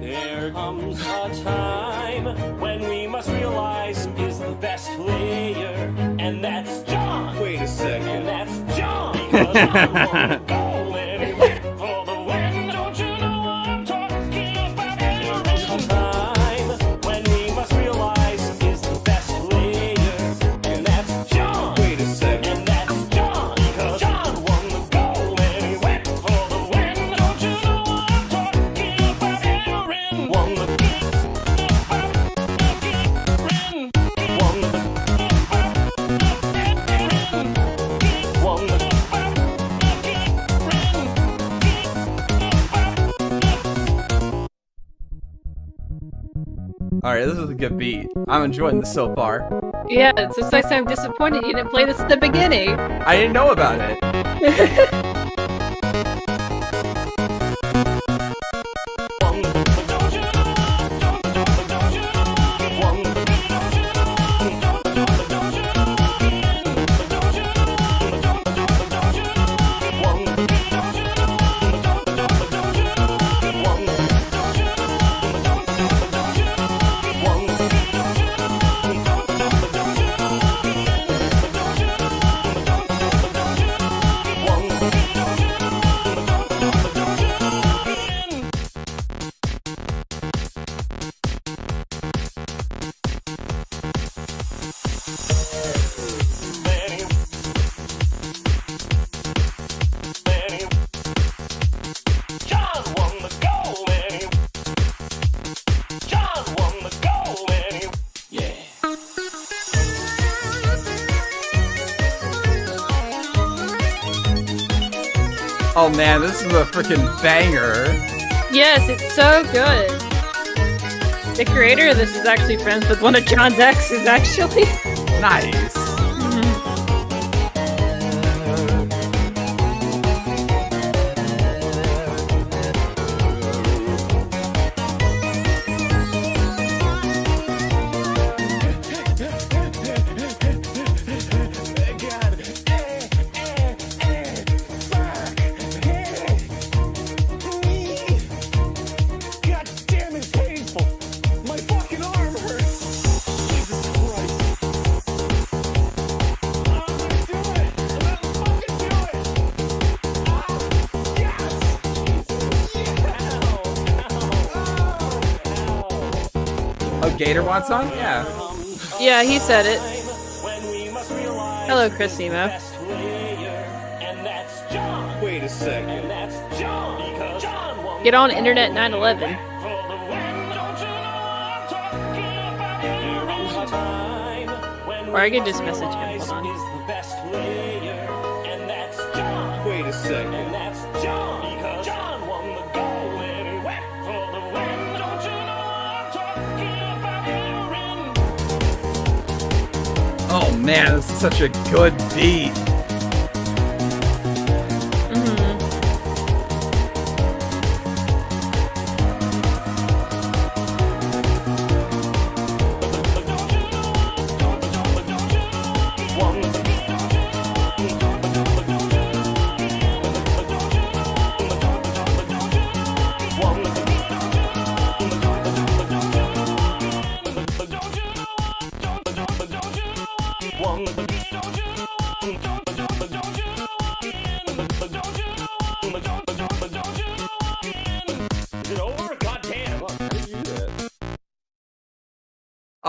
There comes a time when we must realize who is the best player, and that's John. Wait a second. And that's John. Because John won the goal and he went for the win. Don't you know what I'm talking about? There comes a time when we must realize who is the best player, and that's John. Wait a second. And that's John. Because John won the goal and he went for the win. Don't you know what I'm talking about? Aaron won the Alright, this is a good beat. I'm enjoying this so far. Yeah, it's just like I'm disappointed you didn't play this at the beginning. I didn't know about it. Oh man, this is a freaking banger. Yes, it's so good. The creator of this is actually friends with one of John's exes, actually. Nice. Gator wants on? Yeah. Yeah, he said it. Hello, Chris Emo. Wait a second. Get on Internet 911. Or I could just message him. Hold on. Wait a second. That's John. Because John won the goal and he went for the win. Don't you know I'm talking about Aaron? Oh man, this is such a good beat.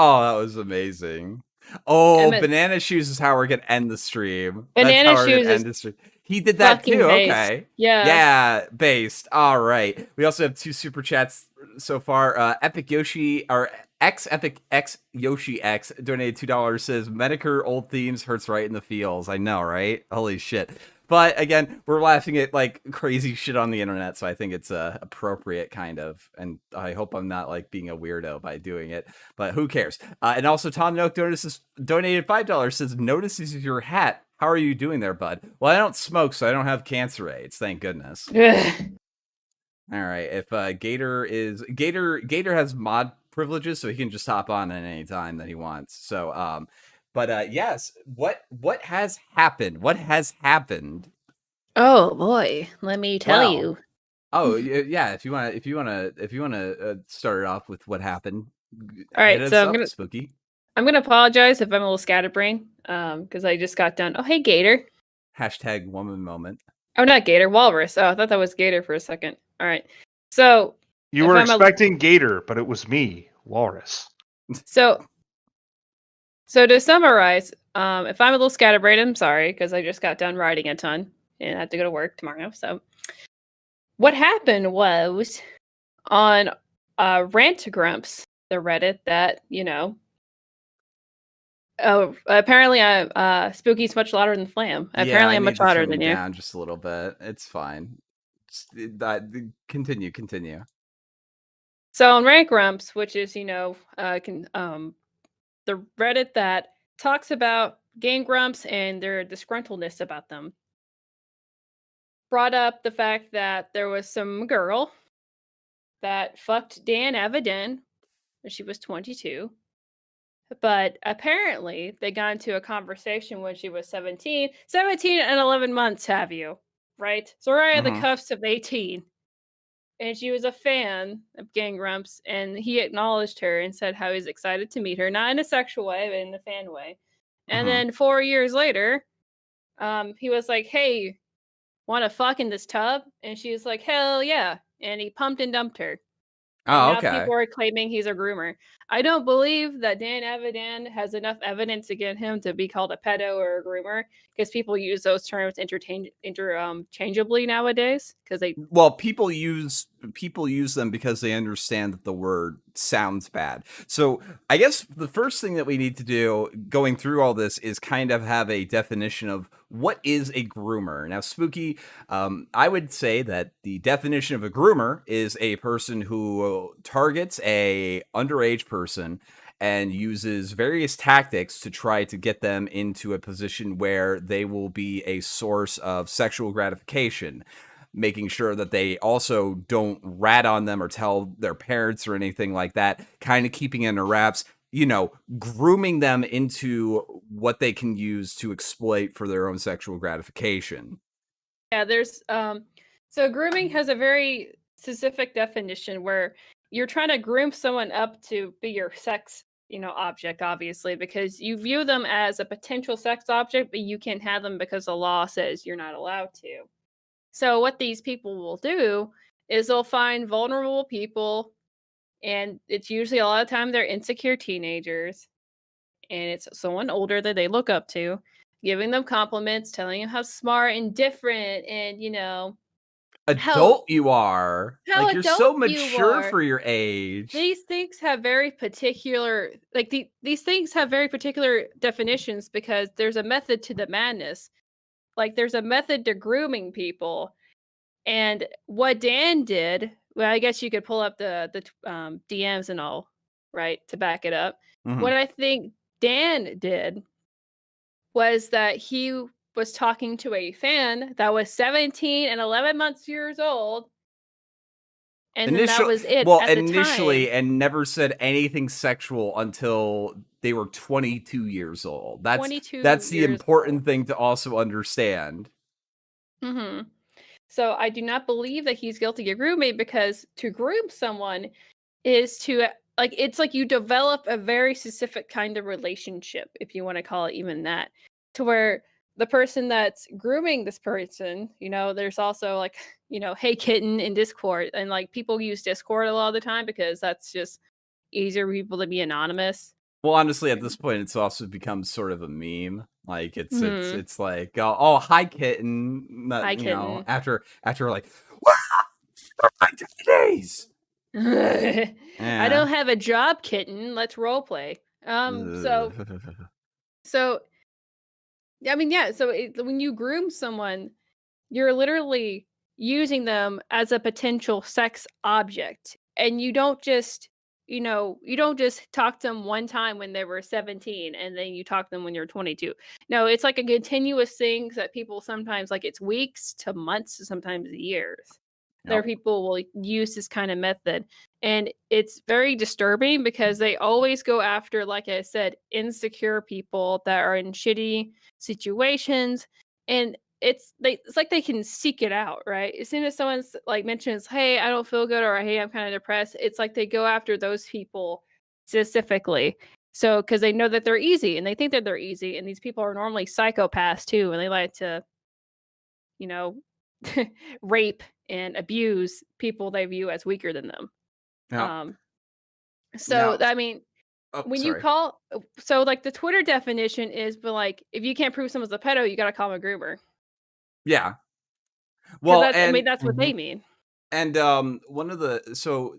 Oh, that was amazing. Oh, Banana Shoes is how we're gonna end the stream. Banana Shoes is the stream. He did that too. based. Okay. Yeah. Yeah, based. All right. We also have 2 super chats so far. Epic Yoshi or Epic X Yoshi X donated $2. Says Medicare old themes hurts right in the feels. I know, right? Holy shit. But again, we're laughing at like crazy shit on the internet, so I think it's appropriate, kind of. And I hope I'm not like being a weirdo by doing it. But who cares? And also, Tom Noak donated $5. Says notices your hat. How are you doing there, bud? Well, I don't smoke, so I don't have cancer AIDS. Thank goodness. All right. If Gator has mod privileges, so he can just hop on at any time that he wants. So but yes, what has happened? What has happened? Oh boy, let me tell you. Oh yeah, if you want to start it off with what happened, All right, hit us so up, Spooky. I'm gonna apologize if I'm a little scatterbrained, because I just got done. Oh, hey, Gator. Hashtag woman moment. Oh, not Gator, Walrus. Oh, I thought that was Gator for a second. All right, so You if were I'm a- expecting Gator, but it was me, Walrus. so to summarize, if I'm a little scatterbrained, I'm sorry because I just got done writing a ton and I have to go to work tomorrow. So what happened was on Rant Grumps, the Reddit that Oh, apparently Spooky's much louder than Flam. Yeah, Apparently I I'm need much to louder turn than you you. down just a little bit. It's fine. Continue. So on Rank Grumps, which is, the Reddit that talks about Game Grumps and their disgruntledness about them, brought up the fact that there was some girl that fucked Dan Avidin when she was 22. But apparently they got into a conversation when she was 17. 17 and 11 months, have you? Right? So right at the Mhm. cuffs of 18. And she was a fan of Game Grumps, and he acknowledged her and said how he's excited to meet her, not in a sexual way, but in a fan way. And Mhm. then 4 years later, he was like, "Hey, want to fuck in this tub?" And she was like, "Hell yeah!" And he pumped and dumped her. And Oh, now okay. people are claiming he's a groomer. I don't believe that Dan Avidin has enough evidence against him to be called a pedo or a groomer, because people use those terms interchangeably nowadays. Because they Well, people use them because they understand that the word sounds bad. So I guess the first thing that we need to do going through all this is kind of have a definition of what is a groomer. Now, Spooky, I would say that the definition of a groomer is a person who targets a underage person and uses various tactics to try to get them into a position where they will be a source of sexual gratification, making sure that they also don't rat on them or tell their parents or anything like that, kind of keeping it under wraps, grooming them into what they can use to exploit for their own sexual gratification. Yeah, there's so grooming has a very specific definition where you're trying to groom someone up to be your sex, object, obviously, because you view them as a potential sex object, but you can't have them because the law says you're not allowed to. So what these people will do is they'll find vulnerable people, and it's usually a lot of time they're insecure teenagers, and it's someone older that they look up to, giving them compliments, telling them how smart and different and how Adult you are. Like, you're adult so you mature are. for your age. These things have very particular, these things have very particular definitions because there's a method to the madness. Like there's a method to grooming people. And what Dan did, well, I guess you could pull up the DMs and all, right, to back it up. Mhm. What I think Dan did was that he was talking to a fan that was 17 and 11 years old, and then that was it at the time. And never said anything sexual until they were 22 years old. 22 That's the years important old. thing to also understand. Mm-hmm. So I do not believe that he's guilty of grooming, because to groom someone is to, it's like you develop a very specific kind of relationship, if you want to call it even that, to where the person that's grooming this person, there's also like, hey kitten in Discord, and like people use Discord a lot of the time because that's just easier for people to be anonymous. Well, honestly, at this point, it's also become sort of a meme. Like Mhm. it's like, oh, hi kitten. Hi kitten. After like, wow, they're my days. I Yeah. don't have a job, kitten. Let's role play. So I mean, yeah. So when you groom someone, you're literally using them as a potential sex object, and you don't just talk to them one time when they were 17 and then you talk to them when you're 22. No, it's like a continuous thing that people sometimes, like, it's weeks to months to sometimes years. There Yep. people will use this kind of method, and it's very disturbing because they always go after, like I said, insecure people that are in shitty situations. And it's like they can seek it out, right? As soon as someone's like mentions, "Hey, I don't feel good," or "Hey, I'm kind of depressed," it's like they go after those people specifically. So, because they know that they're easy and they think that they're easy, and these people are normally psychopaths too, and they like to, you know, rape and abuse people they view as weaker than them. Yeah. So Now, I mean, oh, when you sorry. call, so like the Twitter definition is, but like if you can't prove someone's a pedo, you got to call them a groomer. Yeah. Because Well, I mean, and that's what they mean. one of the so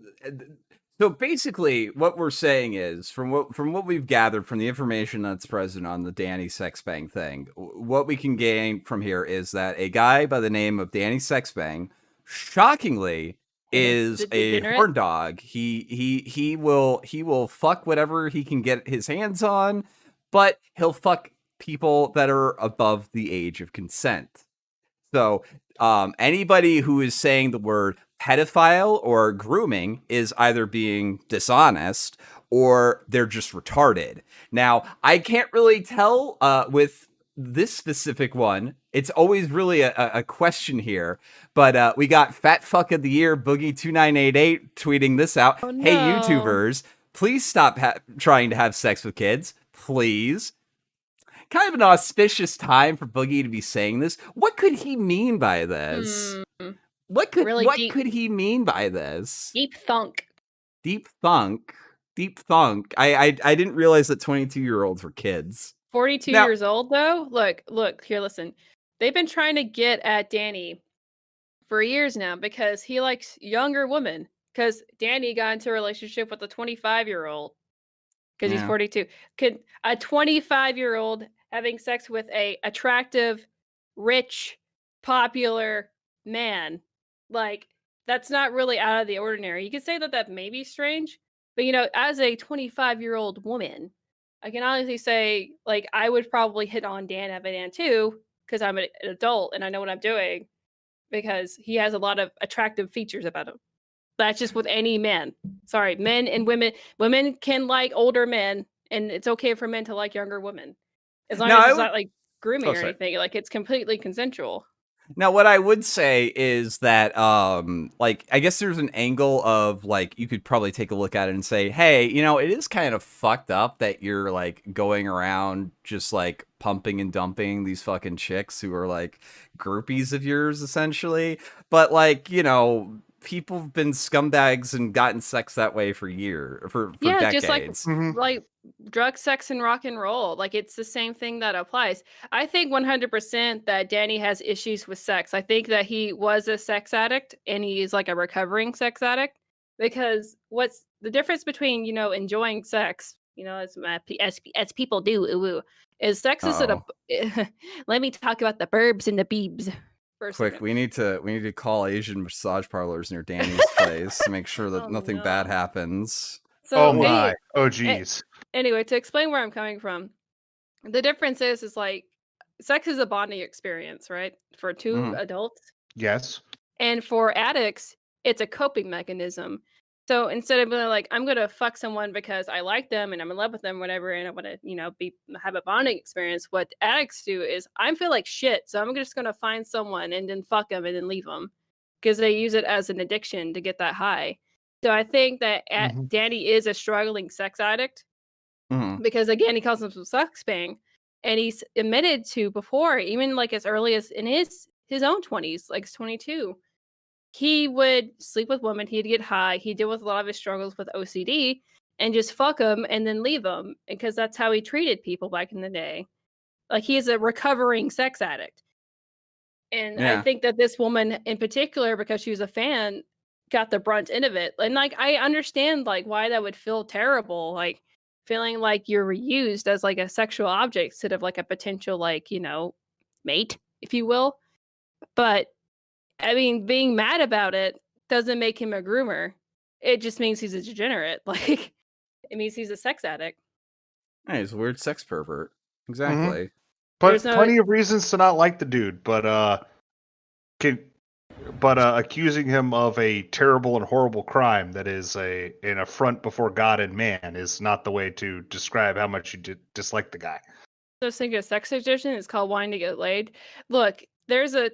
basically what we're saying is from what we've gathered from the information that's present on the Danny Sexbang thing, what we can gain from here is that a guy by the name of Danny Sexbang, shockingly, is a Degenerate. horn dog. He will fuck whatever he can get his hands on, but he'll fuck people that are above the age of consent. So anybody who is saying the word pedophile or grooming is either being dishonest or they're just retarded. Now, I can't really tell with this specific one. It's always really a question here. But we got Fat Fuck of the Year, Boogie2988, tweeting this out. Oh, Hey, no. YouTubers, please stop trying to have sex with kids. Please. Kind of an auspicious time for Boogie to be saying this. What could he mean by this? What could Really what deep- could he mean by this? Deep thunk. Deep thunk. Deep thunk. I didn't realize that 22-year-olds were kids. 42 Now- years old though. Look here. Listen, they've been trying to get at Danny for years now because he likes younger women. Because Danny got into a relationship with a 25-year-old. Because he's Yeah. 42. Could a 25-year-old having sex with a attractive, rich, popular man, like, that's not really out of the ordinary. You could say that may be strange, but as a 25-year-old woman, I can honestly say, like, I would probably hit on Dan Avidin too, because I'm an adult and I know what I'm doing, because he has a lot of attractive features about him. That's just with any man. Sorry, men and women. Women can like older men, and it's okay for men to like younger women, as long as it's not like grooming or anything. Like, it's completely consensual. Now, what I would say is that, like, I guess there's an angle of, like, you could probably take a look at it and say, hey, it is kind of fucked up that you're, like, going around just, like, pumping and dumping these fucking chicks who are, like, groupies of yours, essentially. But, like, people have been scumbags and gotten sex that way for decades. Just like drug, sex, and rock and roll. Like, it's the same thing that applies. I think 100% that Danny has issues with sex. I think that he was a sex addict and he's like a recovering sex addict, because what's the difference between, enjoying sex, as people do, is sex is let me talk about the burbs and the beebs. Quick, we need to call Asian massage parlors near Danny's place to make sure that nothing bad happens. So, oh my! Oh geez. Anyway, to explain where I'm coming from, the difference is like, sex is a bonding experience, right? For two adults. Yes. And for addicts, it's a coping mechanism. So instead of being like, I'm gonna fuck someone because I like them and I'm in love with them, whatever, and I want to, have a bonding experience, what addicts do is, I feel like shit, so I'm just gonna find someone and then fuck them and then leave them, because they use it as an addiction to get that high. So I think that Danny is a struggling sex addict, because again, he calls himself Sexbang, and he's admitted to before, even like as early as in his own 20s, like 22. He would sleep with women, he'd get high, he'd deal with a lot of his struggles with OCD, and just fuck them and then leave them, because that's how he treated people back in the day. Like, he is a recovering sex addict. And I think that this woman in particular, because she was a fan, got the brunt end of it. And like, I understand like why that would feel terrible, like feeling like you're used as like a sexual object instead of like a potential, like, mate, if you will. But I mean, being mad about it doesn't make him a groomer. It just means he's a degenerate. Like, it means he's a sex addict. Hey, he's a weird sex pervert. Exactly. But plenty of reasons to not like the dude. But accusing him of a terrible and horrible crime that is an affront before God and man is not the way to describe how much you dislike the guy. So I was thinking a sex addiction is called wanting to get laid. Look, there's a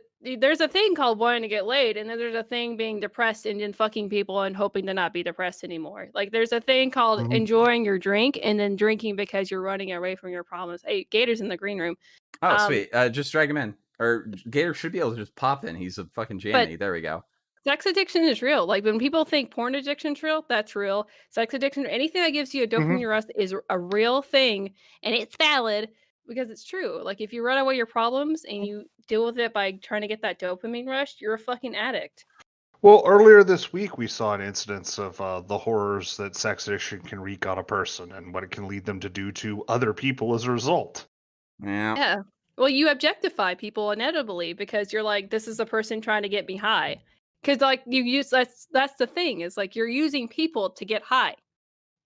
thing called wanting to get laid, and then there's a thing being depressed and then fucking people and hoping to not be depressed anymore. Like there's a thing called enjoying your drink and then drinking because you're running away from your problems. Hey, Gator's in the green room. Oh, sweet. Just drag him in. Or Gator should be able to just pop in. He's a fucking Janny. There we go. Sex addiction is real. Like when people think porn addiction's real, that's real. Sex addiction, anything that gives you a dopamine rush is a real thing, and it's valid because it's true. Like if you run away your problems and you deal with it by trying to get that dopamine rush, you're a fucking addict. Well, earlier this week we saw an instance of the horrors that sex addiction can wreak on a person and what it can lead them to do to other people as a result. Yeah. Well, you objectify people inevitably because you're like, this is a person trying to get me high. Because like you use that's the thing is like you're using people to get high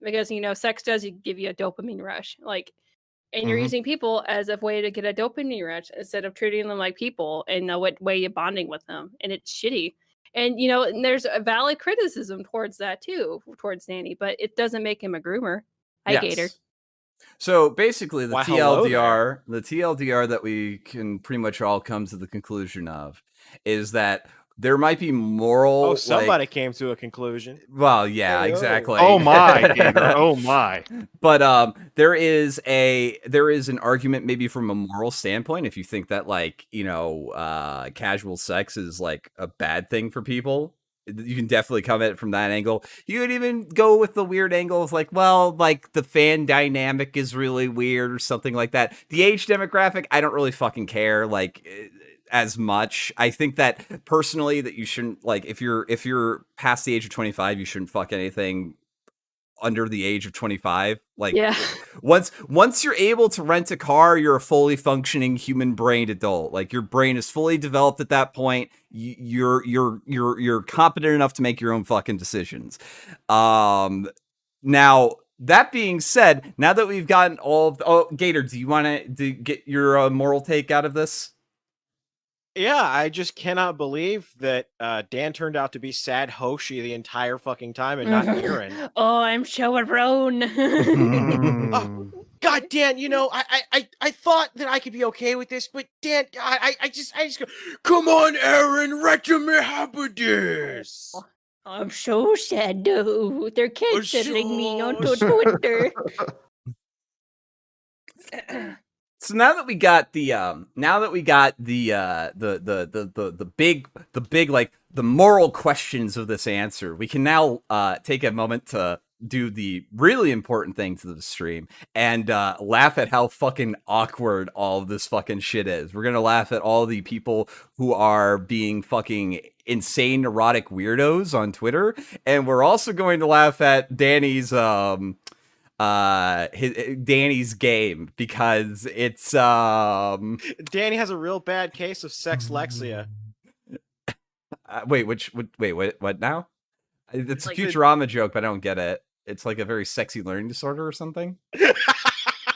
because sex does give you a dopamine rush and you're using people as a way to get a dopamine rush instead of treating them like people and what way you're bonding with them, and it's shitty. And and there's a valid criticism towards that too towards Danny, but it doesn't make him a groomer. Hi, Gator. So basically, the TLDR that we can pretty much all come to the conclusion of is that there might be moral. Oh, somebody came to a conclusion. Well, yeah, exactly. Oh my, Gator. Oh my. But there is an argument maybe from a moral standpoint if you think that casual sex is like a bad thing for people. You can definitely come at it from that angle. You could even go with the weird angle of the fan dynamic is really weird or something like that. The age demographic, I don't really fucking care as much. I think that personally that you shouldn't if you're past the age of 25, you shouldn't fuck anything under the age of 25. Once you're able to rent a car, you're a fully functioning human-brained adult. Like your brain is fully developed at that point. You're competent enough to make your own fucking decisions. Now that being said, now that we've gotten all of Gator, do you want to get your moral take out of this? Yeah, I just cannot believe that Dan turned out to be sad Hoshi the entire fucking time and not Aaron. Oh, I'm so alone. God, Dan, I thought that I could be okay with this, but Dan, I just go, come on, Aaron, let me have this. I'm so sad, though. They're canceling me onto Twitter. So now that we got the the moral questions of this answer, we can now take a moment to do the really important thing to the stream and laugh at how fucking awkward all of this fucking shit is. We're gonna laugh at all the people who are being fucking insane neurotic weirdos on Twitter, and we're also going to laugh at Danny's Danny's game because it's Danny has a real bad case of sexlexia. What now? It's a Futurama joke, but I don't get it. It's like a very sexy learning disorder or something.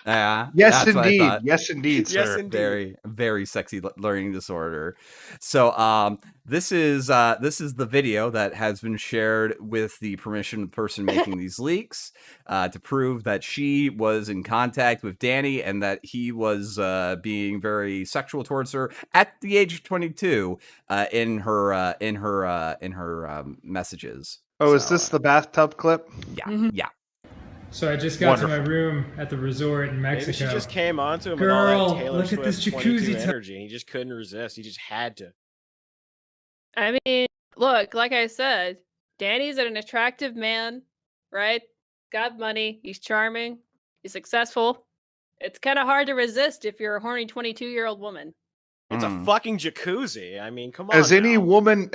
Yes, indeed. Yes, indeed, sir. Yes, indeed. Very, very sexy learning disorder. So, this is the video that has been shared with the permission of the person making these leaks, to prove that she was in contact with Danny and that he was being very sexual towards her at the age of 22 in her messages. Oh, so, is this the bathtub clip? Yeah, yeah. So I just got to my room at the resort in Mexico. Maybe she just came onto him Girl, with all that Taylor look Swift at this jacuzzi energy, and he just couldn't resist. He just had to. I mean, look, like I said, Danny's an attractive man, right? Got money. He's charming. He's successful. It's kind of hard to resist if you're a horny 22-year-old woman. It's a fucking jacuzzi. I mean, come on. As any woman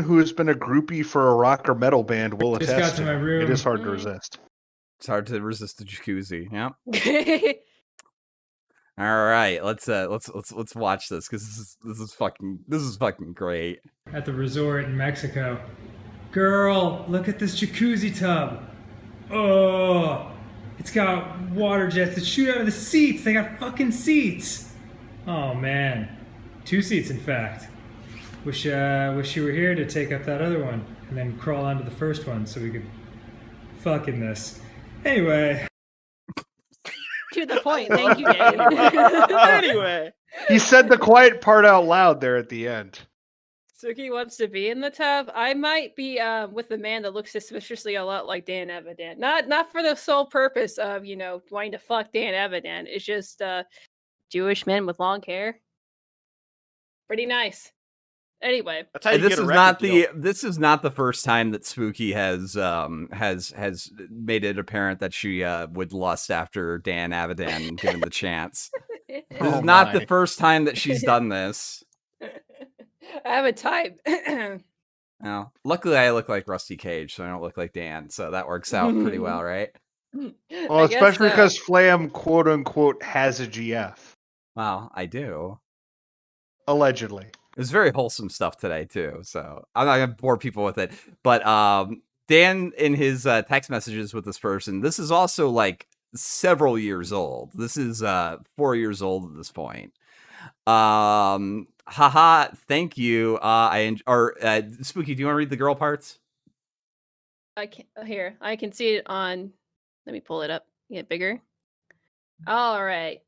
who has been a groupie for a rock or metal band will attest, got to my room. It is hard to resist. It's hard to resist the jacuzzi. Yeah. All right, let's watch this because this is fucking great. At the resort in Mexico. Girl, look at this jacuzzi tub. Oh, it's got water jets that shoot out of the seats. They got fucking seats. Oh man, 2 seats in fact. Wish you were here to take up that other one and then crawl onto the first one so we could fuck in this. Anyway. To the point. Thank you, Danny. Anyway. He said the quiet part out loud there at the end. Suki wants to be in the tub. I might be with a man that looks suspiciously a lot like Dan Avidin. Not for the sole purpose of, wanting to fuck Dan Avidin. It's just Jewish men with long hair. Pretty nice. Anyway, That's how you this get a is record not deal. this is not the first time that Spooky has made it apparent that she would lust after Dan Avidin given the chance. This Oh is not my. the first time that she's done this. I have a type. Well, luckily I look like Rusty Cage, so I don't look like Dan, so that works out pretty well, right? Well, I guess especially so. because Flam, quote unquote, has a GF. Wow, I do. Allegedly. It was very wholesome stuff today too, so I'm not gonna bore people with it. But Dan, in his text messages with this person, this is also like several years old. This is 4 years old at this point. Haha, thank you. Spooky, do you want to read the girl parts? I can see it on. Let me pull it up. Get bigger. All right.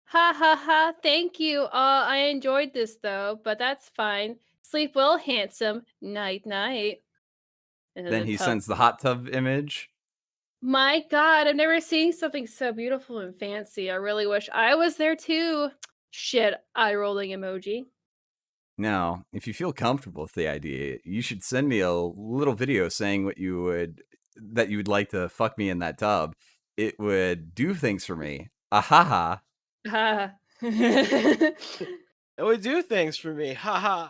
Ha ha ha. Thank you. I enjoyed this though, but that's fine. Sleep well, handsome. Night night. And Then he sends the hot tub image. My God, I've never seen something so beautiful and fancy. I really wish I was there too. Shit, eye rolling emoji. Now, if you feel comfortable with the idea, you should send me a little video saying what you would like to fuck me in that tub. It would do things for me. Ahaha. Ha. It would do things for me. Haha.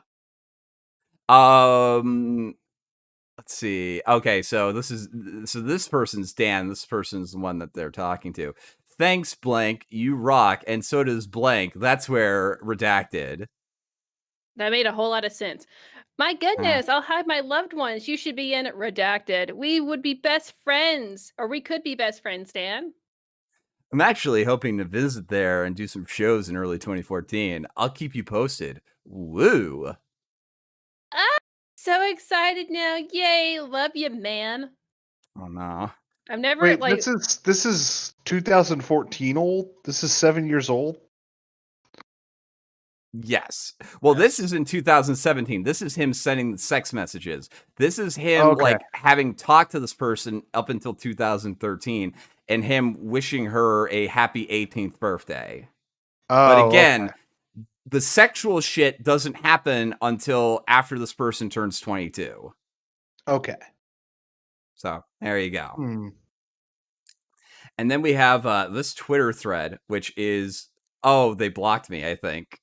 Let's see. Okay, so this person's Dan. This person's the one that they're talking to. Thanks, blank. You rock, and so does blank. That's where redacted. That made a whole lot of sense. My goodness, I'll hide my loved ones. You should be in redacted. We would be best friends, or we could be best friends, Dan. I'm actually hoping to visit there and do some shows in early 2014. I'll keep you posted. Woo! Ah, so excited now. Yay, love you, man. Oh no. I've never Wait, like this is 2014 old? This is 7 years old? Yes. Well, this Yes. is in 2017. This is him sending the sex messages. This is him Okay. like having talked to this person up until 2013 and him wishing her a happy 18th birthday. But Oh, again, okay. the sexual shit doesn't happen until after this person turns 22. Okay. So there you go. Hmm. And then we have this Twitter thread, which is, oh, they blocked me, I think.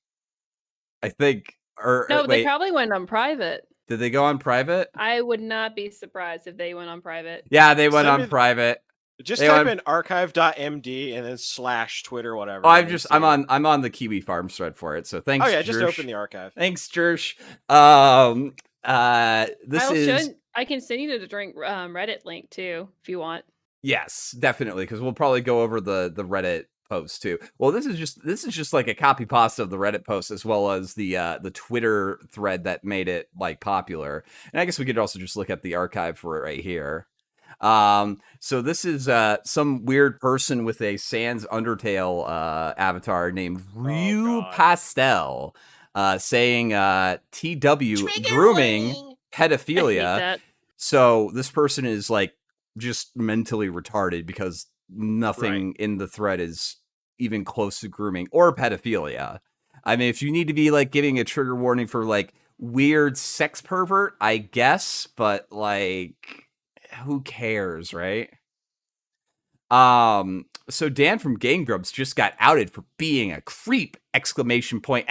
Or no, they wait, probably went on private. did they go on private? I would not be surprised if they went on private. Yeah, they went Send on me- private. Just They type want- in archive.md and then / Twitter, whatever. Oh, and you see I'm it. on the Kiwi Farm thread for it. So thanks. Oh yeah, just Jersh. open the archive. Thanks, Jersh. I can send you the drink Reddit link too if you want. Yes, definitely, because we'll probably go over the Reddit post too. Well, this is just like a copy pasta of the Reddit post as well as the Twitter thread that made it like popular. And I guess we could also just look at the archive for it right here. So this is some weird person with a Sans Undertale avatar named Ryu God. Pastel saying TW grooming I hate pedophilia. that. So this person is like just mentally retarded because nothing in the thread is even close to grooming or pedophilia. I mean, if you need to be like giving a trigger warning for like weird sex pervert, I guess, but like who cares, right? So Dan from Game Grumps just got outed for being a creep! Exclamation point!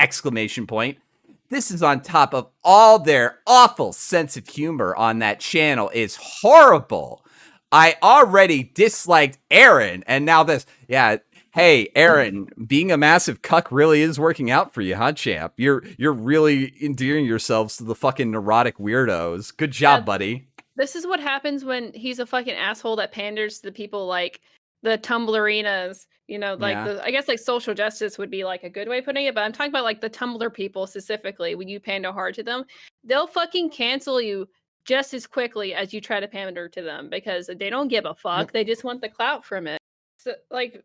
This is on top of all their awful sense of humor on that channel is horrible. I already disliked Aaron, and now this. Yeah, hey, Aaron, being a massive cuck really is working out for you, huh, champ? You're really endearing yourselves to the fucking neurotic weirdos. Good job, Yeah. buddy. This is what happens when he's a fucking asshole that panders to the people like the Tumblerinas, like Yeah. I guess like social justice would be like a good way of putting it, but I'm talking about like the Tumblr people specifically. When you pander hard to them, they'll fucking cancel you just as quickly as you try to pander to them because they don't give a fuck. They just want the clout from it. So like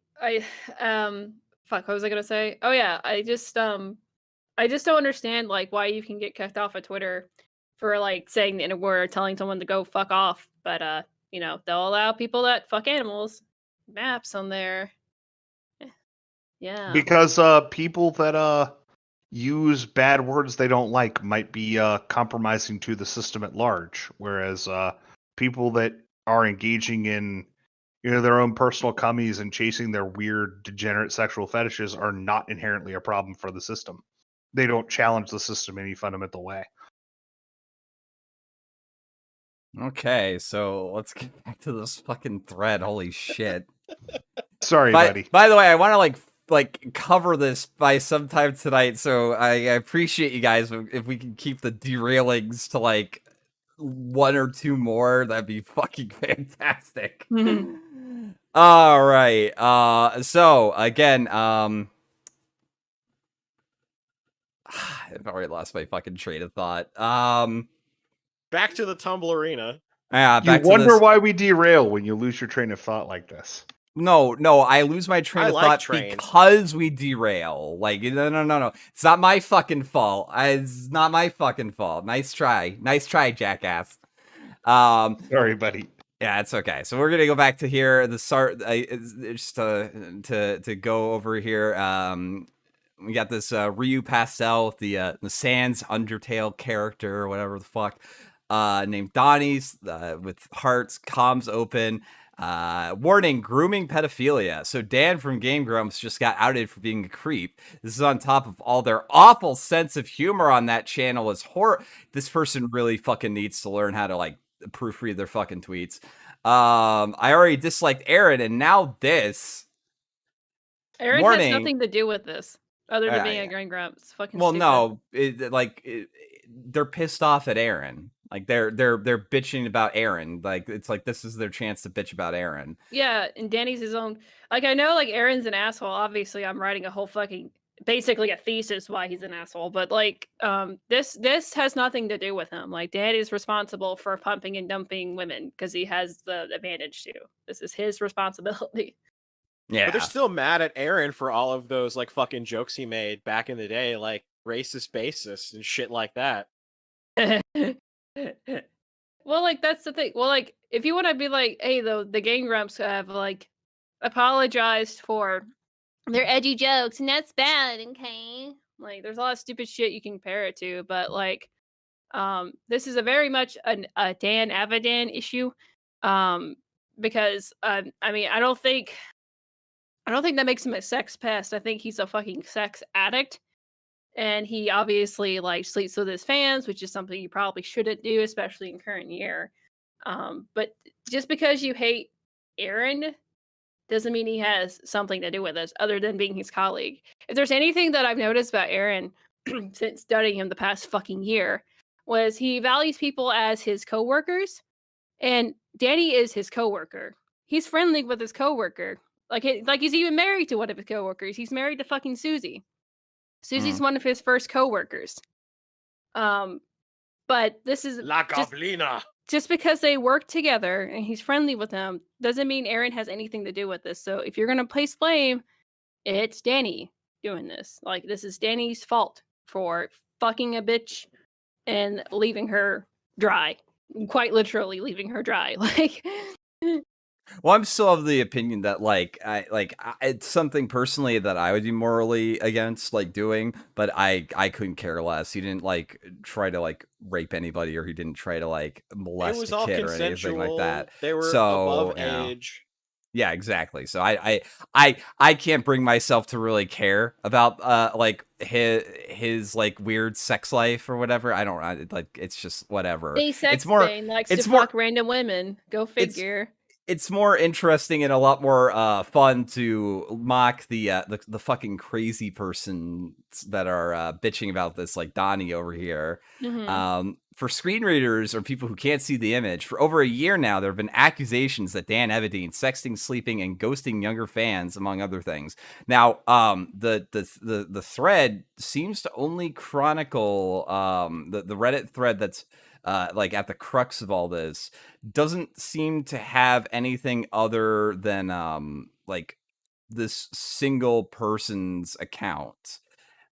fuck, what was I gonna say? Oh yeah, I just don't understand like why you can get kicked off of Twitter for like saying the N-word or telling someone to go fuck off, but you know, they'll allow people that fuck animals maps on there. Yeah. Because people that use bad words they don't like might be compromising to the system at large, whereas people that are engaging in their own personal cummies and chasing their weird degenerate sexual fetishes are not inherently a problem for the system. They don't challenge the system in any fundamental way. Okay, so let's get back to this fucking thread. Holy shit. Sorry, buddy. By the way, I want to like cover this by sometime tonight, so I appreciate you guys. If we can keep the derailings to like 1 or 2 more, that'd be fucking fantastic. All right. So again, I've already lost my fucking train of thought. Back to the Tumble Arena. Yeah, You wonder why we derail when you lose your train of thought like this. No, I lose my train of thought because we derail. Like, no. It's not my fucking fault. It's not my fucking fault. Nice try, jackass. Sorry, buddy. Yeah, it's okay. So we're gonna go back to here. The start, just to go over here. We got this Ryu Pastel, the Sans Undertale character, or whatever the fuck, named Donnie's with hearts, comms open. Warning, grooming pedophilia. So Dan from Game Grumps just got outed for being a creep. This is on top of all their awful sense of humor on that channel. Is this person really fucking needs to learn how to like proofread their fucking tweets. I already disliked Aaron, and now this. Aaron has nothing to do with this, other than being a Game Grumps. Fucking well, stupid. no, they're pissed off at Aaron. Like they're bitching about Aaron. Like it's like this is their chance to bitch about Aaron. Yeah, and Danny's his own. Like I know, like Aaron's an asshole. Obviously, I'm writing a whole fucking basically a thesis why he's an asshole. But like, this has nothing to do with him. Like Danny's responsible for pumping and dumping women because he has the advantage too. This is his responsibility. Yeah, but they're still mad at Aaron for all of those like fucking jokes he made back in the day, like racist basis and shit like that. Well, like that's the thing. Well, like if you want to be like, hey, though, the Game Grumps have like apologized for their edgy jokes, and that's bad. Okay, like there's a lot of stupid shit you can compare it to, but like, this is a very much a Dan Avidin issue, because I mean, I don't think that makes him a sex pest. I think he's a fucking sex addict. And he obviously like sleeps with his fans, which is something you probably shouldn't do, especially in current year. But just because you hate Aaron doesn't mean he has something to do with us other than being his colleague. If there's anything that I've noticed about Aaron since studying him the past fucking year, was he values people as his coworkers, and Danny is his coworker. He's friendly with his coworker. Like he's even married to one of his coworkers. He's married to fucking Susie. Susie's one of his first coworkers. But this is La Goblina. Just because they work together and he's friendly with them doesn't mean Aaron has anything to do with this. So if you're gonna place blame, it's Danny doing this. Like this is Danny's fault for fucking a bitch and leaving her dry. Quite literally leaving her dry. Like well, I'm still of the opinion that it's something personally that I would be morally against like doing, but I couldn't care less. He didn't like try to like rape anybody, or he didn't try to like molest a kid or anything like that. They were above know, age. Yeah, exactly. So I can't bring myself to really care about like his like weird sex life or whatever. I don't like. It's just whatever. It's more. Likes to fuck random women. Go figure. It's more interesting and a lot more fun to mock the fucking crazy persons that are bitching about this, like Donnie over here. Mm-hmm. For screen readers or people who can't see the image, for over a year now, there have been accusations that Dan Avidin sexting, sleeping, and ghosting younger fans, among other things. Now, the thread seems to only chronicle the Reddit thread that's like at the crux of all this doesn't seem to have anything other than like this single person's account.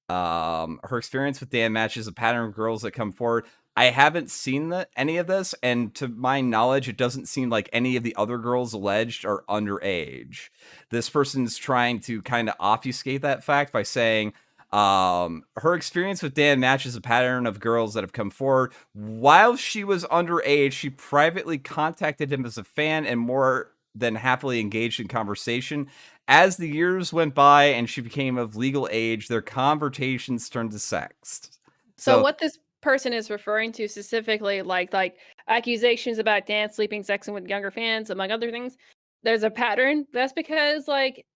Her experience with Dan matches a pattern of girls that come forward. I haven't seen any of this, and to my knowledge, it doesn't seem like any of the other girls alleged are underage. This person's trying to kind of obfuscate that fact by saying, her experience with Dan matches a pattern of girls that have come forward. While she was underage, she privately contacted him as a fan and more than happily engaged in conversation. As the years went by and she became of legal age, their conversations turned to sex. So what this person is referring to specifically, like accusations about Dan sleeping, sexing with younger fans, among other things, there's a pattern. That's because like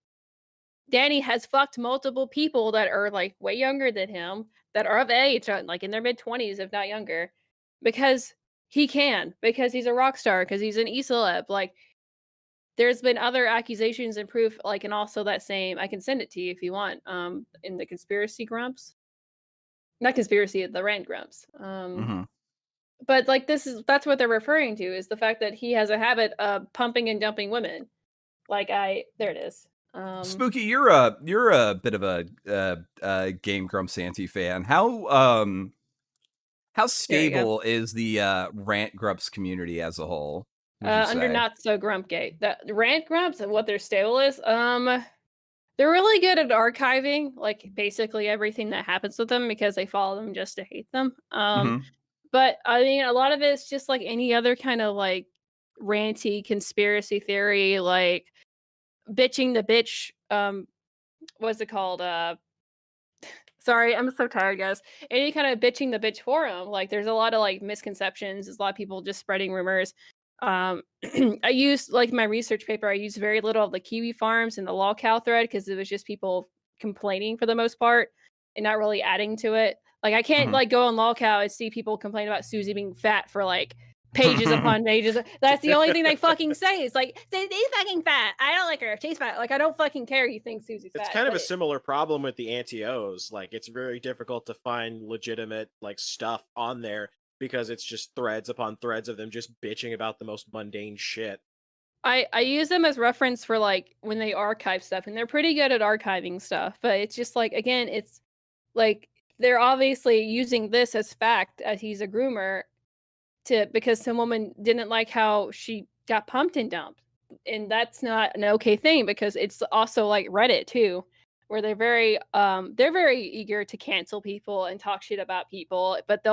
Danny has fucked multiple people that are like way younger than him, that are of age, like in their mid-20s, if not younger, because he can, because he's a rock star, because he's an e-celeb. Like, there's been other accusations and proof, like, and also that same, I can send it to you if you want, in the conspiracy grumps. Not conspiracy, the rant grumps. But like that's what they're referring to, is the fact that he has a habit of pumping and dumping women. Like there it is. Spooky, you're a bit of a Game Grumps anti-fan. How stable is the rant grumps community as a whole? Under not so Grumpgate. The rant grumps and what their stable is, they're really good at archiving like basically everything that happens with them, because they follow them just to hate them. But I mean, a lot of it's just like any other kind of like ranty conspiracy theory, like bitching the bitch. What's it called? Sorry, I'm so tired, guys. Any kind of bitching the bitch forum, like there's a lot of like misconceptions. There's a lot of people just spreading rumors. I used, like, my research paper, I used very little of the Kiwi Farms and the Lol Cow thread, because it was just people complaining for the most part and not really adding to it. Like, I can't like go on Lol Cow and see people complain about Susie being fat for like pages upon pages. That's the only thing they fucking say. Is like, she's fucking fat. I don't like her. She's fat. Like, I don't fucking care. You think Susie's fat. It's kind of a similar problem with the anti-Os. Like, it's very difficult to find legitimate like stuff on there, because it's just threads upon threads of them just bitching about the most mundane shit. I use them as reference for like when they archive stuff, and they're pretty good at archiving stuff, but it's just like, again, it's like they're obviously using this as fact, as he's a groomer, because some woman didn't like how she got pumped and dumped. And that's not an okay thing, because it's also like Reddit too, where they're very eager to cancel people and talk shit about people, but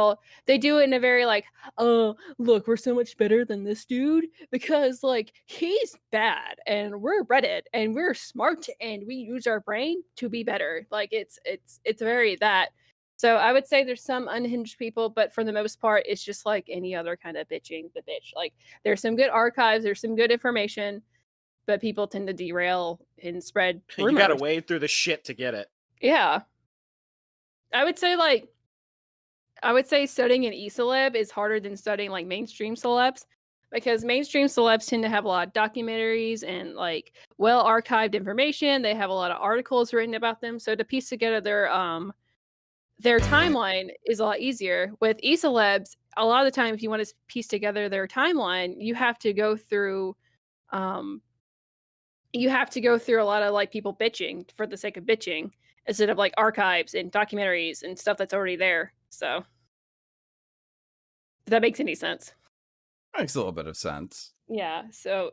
they do it in a very like, oh, look, we're so much better than this dude because like he's bad and we're Reddit and we're smart and we use our brain to be better. Like it's very that. So I would say there's some unhinged people, but for the most part, it's just like any other kind of bitching the bitch. Like there's some good archives, there's some good information, but people tend to derail and spread rumors. You gotta wade through the shit to get it. Yeah. I would say studying an e-celeb is harder than studying like mainstream celebs, because mainstream celebs tend to have a lot of documentaries and like well archived information. They have a lot of articles written about them. So to piece together their timeline is a lot easier. With e-celebs, a lot of the time, if you want to piece together their timeline, you have to go through a lot of like people bitching for the sake of bitching, instead of like archives and documentaries and stuff that's already there. So if that makes any sense. Makes a little bit of sense. Yeah. So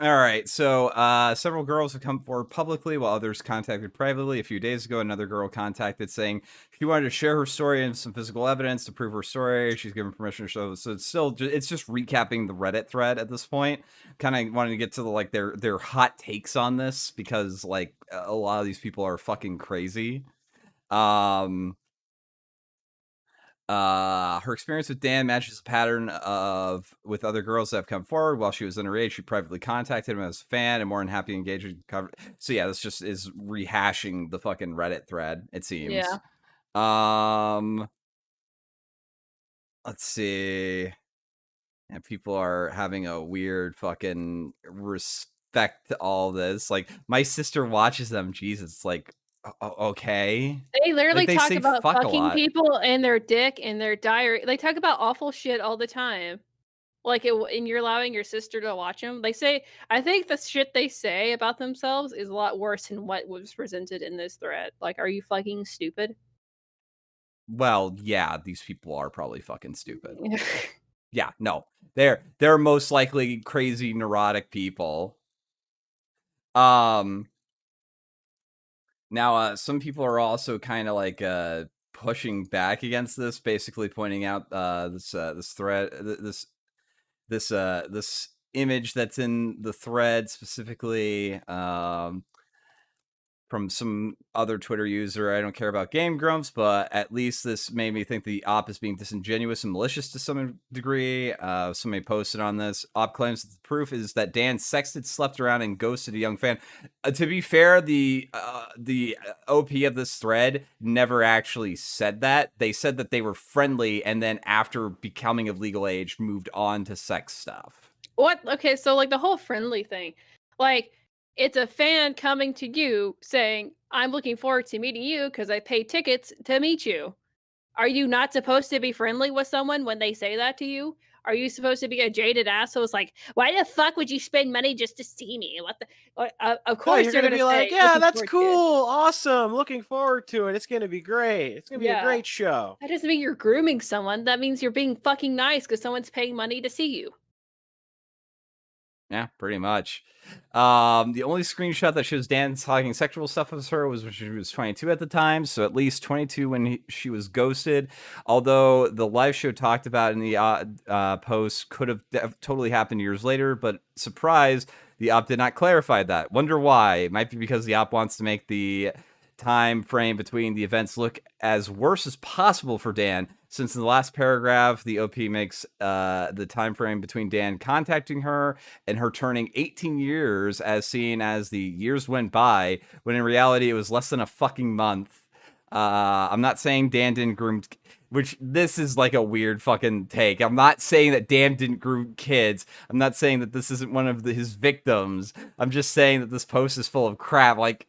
all right, so several girls have come forward publicly while others contacted privately. A few days ago, another girl contacted saying she wanted to share her story and some physical evidence to prove her story. She's given permission to show. So it's just recapping the Reddit thread at this point. Kind of wanting to get to their hot takes on this, because like a lot of these people are fucking crazy. Her experience with Dan matches a pattern with other girls that have come forward. While she was underage, she privately contacted him as a fan and more than happy engaging. So yeah, this just is rehashing the fucking Reddit thread, it seems. Yeah. Let's see. And people are having a weird fucking respect to all this. Like, my sister watches them. Jesus, like, okay. They literally Like, they talk say about fuck a fucking lot. people and their dick and their diary. They talk about awful shit all the time. Like, and you're allowing your sister to watch them. They say, I think the shit they say about themselves is a lot worse than what was presented in this thread. Like, are you fucking stupid? Well, yeah, these people are probably fucking stupid. Yeah, no, they're most likely crazy, neurotic people. Now, some people are also kind of like pushing back against this, basically pointing out this thread, this image that's in the thread specifically. From some other Twitter user. I don't care about Game Grumps, but at least this made me think the op is being disingenuous and malicious to some degree. Somebody posted on this. Op claims that the proof is that Dan sexted, slept around, and ghosted a young fan. To be fair, the OP of this thread never actually said that. They said that they were friendly, and then after becoming of legal age, moved on to sex stuff. What? Okay, so like the whole friendly thing, like, it's a fan coming to you saying, I'm looking forward to meeting you because I paid tickets to meet you. Are you not supposed to be friendly with someone when they say that to you? Are you supposed to be a jaded asshole? It's like, why the fuck would you spend money just to see me? What the? Of course, you're gonna be like, say, yeah, that's "Looking forward to cool, awesome, looking forward to it. It's gonna be great. It's gonna be a great show. That doesn't mean you're grooming someone. That means you're being fucking nice because someone's paying money to see you. Yeah, pretty much. The only screenshot that shows Dan talking sexual stuff with her was when she was 22 at the time, so at least 22 when she was ghosted. Although the live show talked about in the post could have totally happened years later, but surprise, the op did not clarify that. Wonder why? It might be because the op wants to make the time frame between the events look as worse as possible for Dan, since in the last paragraph the OP makes the time frame between Dan contacting her and her turning 18 years as seen as the years went by, when in reality it was less than a fucking month. I'm not saying Dan didn't groom, which this is like a weird fucking take. I'm not saying that Dan didn't groom kids. I'm not saying that this isn't one of his victims. I'm just saying that this post is full of crap. Like,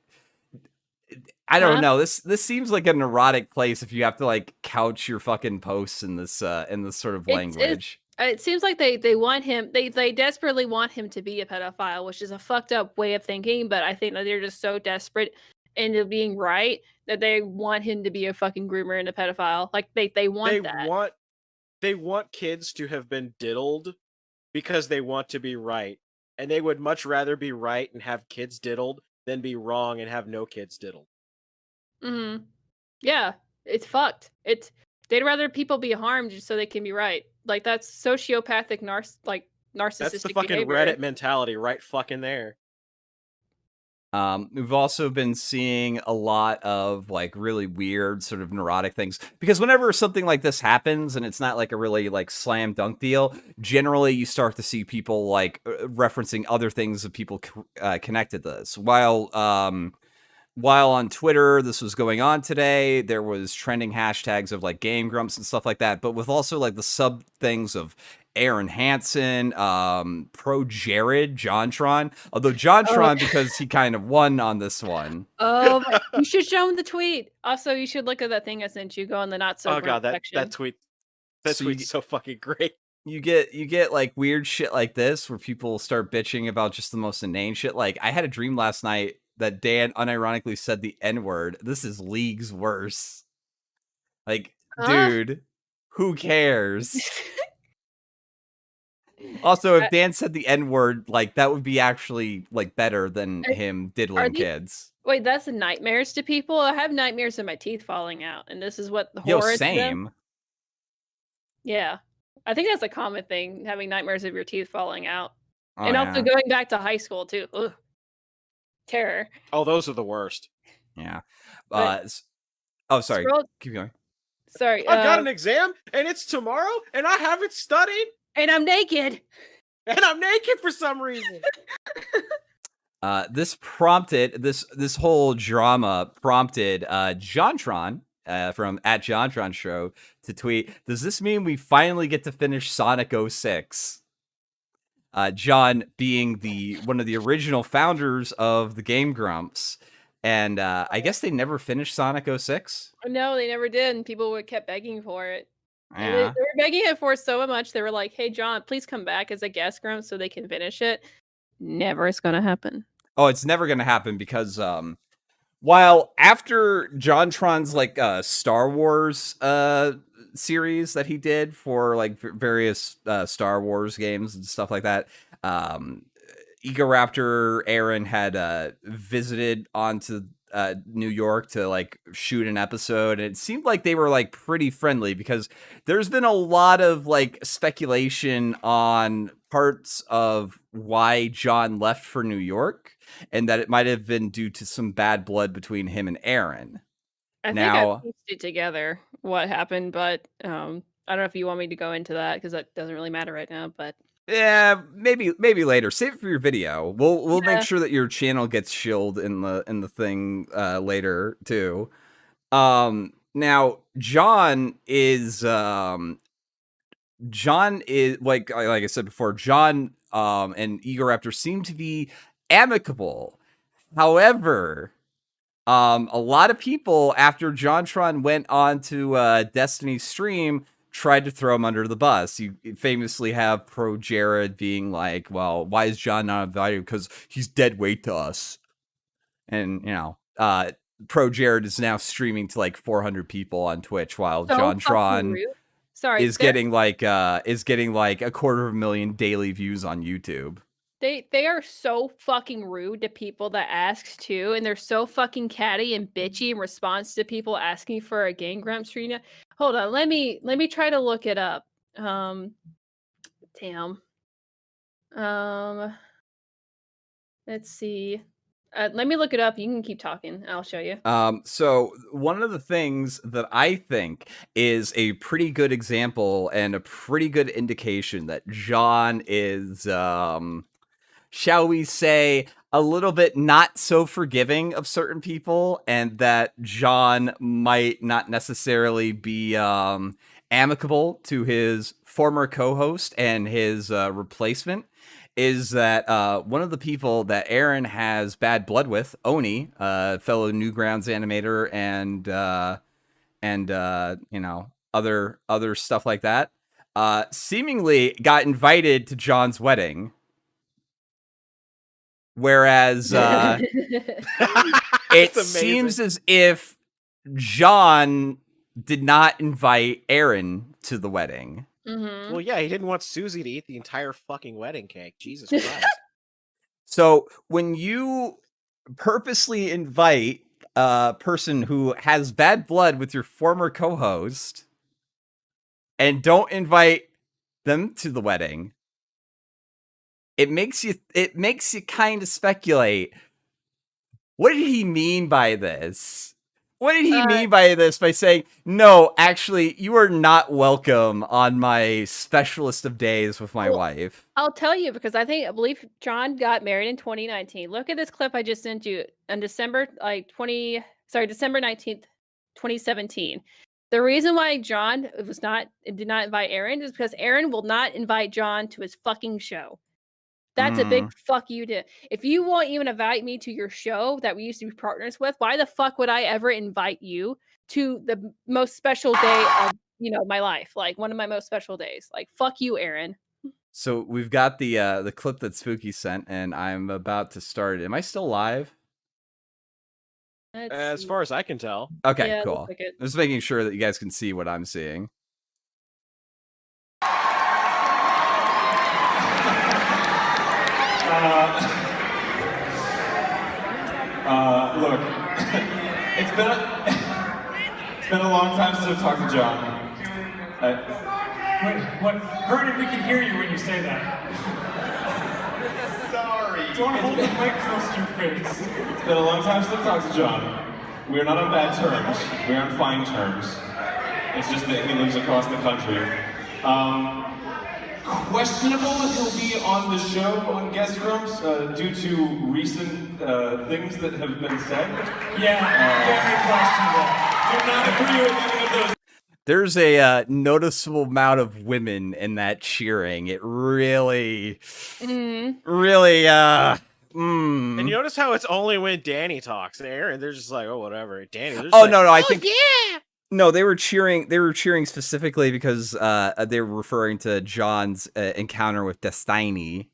I don't know. This seems like a neurotic place if you have to like couch your fucking posts in this sort of language. It seems like they want him. They desperately want him to be a pedophile, which is a fucked up way of thinking. But I think that they're just so desperate into being right that they want him to be a fucking groomer and a pedophile. Like they want that. They want kids to have been diddled because they want to be right, and they would much rather be right and have kids diddled than be wrong and have no kids diddled. Mm-hmm. Yeah, it's fucked. They'd rather people be harmed just so they can be right. Like, that's sociopathic narcissistic. That's the fucking behavior. Reddit mentality right fucking there. We've also been seeing a lot of like really weird sort of neurotic things, because whenever something like this happens and it's not like a really like slam dunk deal, generally you start to see people like referencing other things that people connected to this. While on Twitter this was going on today, there was trending hashtags of like Game Grumps and stuff like that, but with also like the sub things of Aaron Hansen, ProJared, JonTron. Although JonTron, because he kind of won on this one. Oh, you should show him the tweet. Also, you should look at that thing I sent you. Go in the not so. Oh god, that tweet's so fucking great. You get like weird shit like this where people start bitching about just the most inane shit. Like, I had a dream last night that Dan unironically said the N-word. This is leagues worse. Like, dude, who cares? Also, if Dan said the N-word, like, that would be actually like better than him diddling kids. Wait, that's nightmares to people? I have nightmares of my teeth falling out, and this is what the horror is to them? Same. Yeah. I think that's a common thing, having nightmares of your teeth falling out. Oh, and also going back to high school too. Ugh. Terror. Oh, those are the worst. Yeah. Sorry. Keep going. Sorry. I've got an exam, and it's tomorrow, and I haven't studied. And I'm naked. And I'm naked for some reason. This whole drama prompted JonTron from @JonTron Show to tweet, "Does this mean we finally get to finish Sonic 06? John being one of the original founders of the Game Grumps. And I guess they never finished Sonic 06? No, they never did, and people kept begging for it. And they were begging it for so much. They were like, "Hey, John, please come back as a guest grump so they can finish it." Never is going to happen. Oh, it's never going to happen because while after JonTron's like Star Wars series that he did for like various Star Wars games and stuff like that, Egoraptor Aaron had visited onto New York to like shoot an episode, and it seemed like they were like pretty friendly because there's been a lot of like speculation on parts of why John left for New York, and that it might have been due to some bad blood between him and Aaron. I think I pieced it together what happened, but I don't know if you want me to go into that because that doesn't really matter right now. But yeah, maybe later. Save it for your video. We'll make sure that your channel gets shilled in the thing later too. Now John is like I said before, John and Egoraptor seem to be amicable. However, a lot of people after JonTron went on to Destiny's stream tried to throw him under the bus. You famously have ProJared being like, well, why is John not invited? Because he's dead weight to us. And, you know, ProJared is now streaming to like 400 people on Twitch while JonTron is getting like a 250,000 daily views on YouTube. They are so fucking rude to people that asks too, and they're so fucking catty and bitchy in response to people asking for a Game Grumps stream. Hold on, let me try to look it up. Damn. Let's see. Let me look it up. You can keep talking. I'll show you. So one of the things that I think is a pretty good example and a pretty good indication that John is shall we say, a little bit not so forgiving of certain people, and that John might not necessarily be amicable to his former co-host and his replacement, is that one of the people that Aaron has bad blood with, Oni, fellow Newgrounds animator and you know, other stuff like that, seemingly got invited to John's wedding. Whereas it seems as if John did not invite Aaron to the wedding. Mm-hmm. Well, yeah, he didn't want Susie to eat the entire fucking wedding cake. Jesus Christ. So when you purposely invite a person who has bad blood with your former co-host and don't invite them to the wedding, it makes you kind of speculate. What did he mean by this? What did he mean by this by saying, no, actually, you are not welcome on my specialist of days with my wife? I'll tell you, because I believe John got married in 2019. Look at this clip I just sent you on December 19th, 2017. The reason why John did not invite Aaron is because Aaron will not invite John to his fucking show. That's a big fuck you to. If you won't even invite me to your show that we used to be partners with, why the fuck would I ever invite you to the most special day of, you know, my life? Like one of my most special days. Like fuck you, Aaron. So we've got the clip that Spooky sent, and I'm about to start it. Am I still live? As far as I can tell. Okay, Yeah, cool. looks like it. Just making sure that you guys can see what I'm seeing. Look, it's been a long time since I've talked to John. Wait, what? Vernon, we can hear you when you say that. Sorry. Don't hold the mic close to your face. It's been a long time since I've talked to John. We are not on bad terms. We are on fine terms. It's just that he lives across the country. Questionable if he'll be on the show on Guest Grumps due to recent things that have been said. Yeah, very questionable. Do not agree with any of those. There's a noticeable amount of women in that cheering. It really, really, And you notice how it's only when Danny talks. Aaron, they're just like, oh, whatever. Danny, they're just Oh, like, no, I "Oh, think... yeah! No, they were cheering. They were cheering specifically because they were referring to John's encounter with Destiny.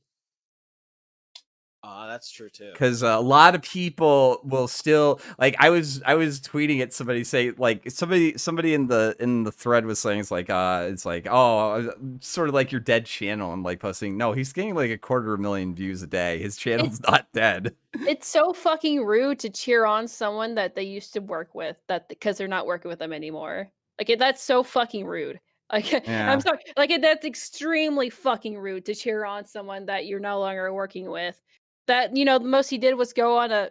That's true too. Because a lot of people will still like. I was tweeting at somebody say like somebody in the thread was saying it's like oh sort of like your dead channel and like posting. No, he's getting like 250,000 views a day. His channel's not dead. It's so fucking rude to cheer on someone that they used to work with because they're not working with them anymore. Like that's so fucking rude. Like Yeah. I'm sorry. Like that's extremely fucking rude to cheer on someone that you're no longer working with. That the most he did was go on a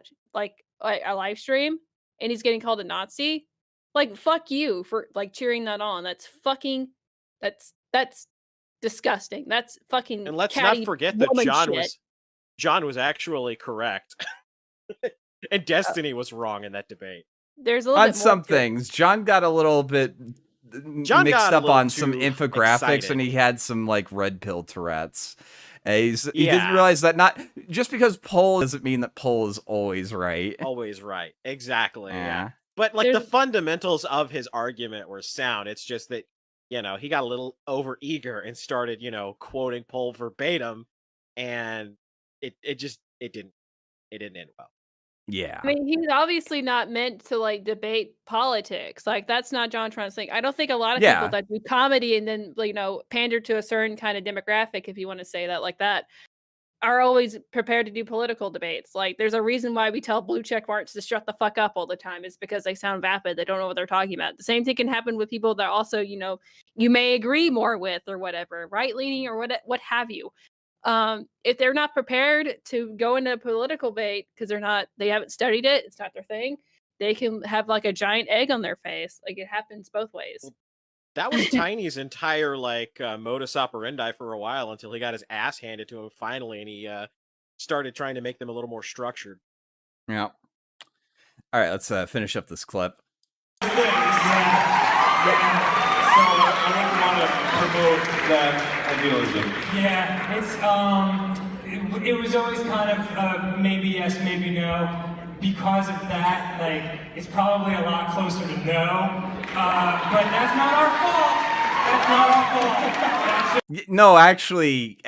live stream and he's getting called a Nazi. Like fuck you for like cheering that on. That's disgusting. That's fucking. And let's not forget that shit. John was actually correct. And Destiny was wrong in that debate. There's a little on bit more some to it. things. John got a little bit mixed up on some infographics excited. and he had some like red pill Tourette's. He didn't realize that not just because poll doesn't mean that poll is always right. Always right. Exactly. Yeah. Yeah. But like the fundamentals of his argument were sound. It's just that, he got a little over eager and started, quoting poll verbatim, and it didn't end well. Yeah. I mean, he's obviously not meant to like debate politics. Like that's not JonTron's thing. I don't think a lot of people that do comedy and then pander to a certain kind of demographic, if you want to say that like that, are always prepared to do political debates. Like there's a reason why we tell blue check marks to shut the fuck up all the time. Is because they sound vapid. They don't know what they're talking about. The same thing can happen with people that also, you may agree more with or whatever, right leaning or what have you. If they're not prepared to go into a political debate because they haven't studied it, it's not their thing, they can have like a giant egg on their face. Like it happens both ways. That was Tiny's entire modus operandi for a while until he got his ass handed to him finally, and he started trying to make them a little more structured. Yeah. All right, let's finish up this clip. So I wouldn't want to promote that idealism. Yeah, it was always kind of maybe yes, maybe no. Because of that, like, it's probably a lot closer to no. But that's not our fault. That's not our fault. No, actually,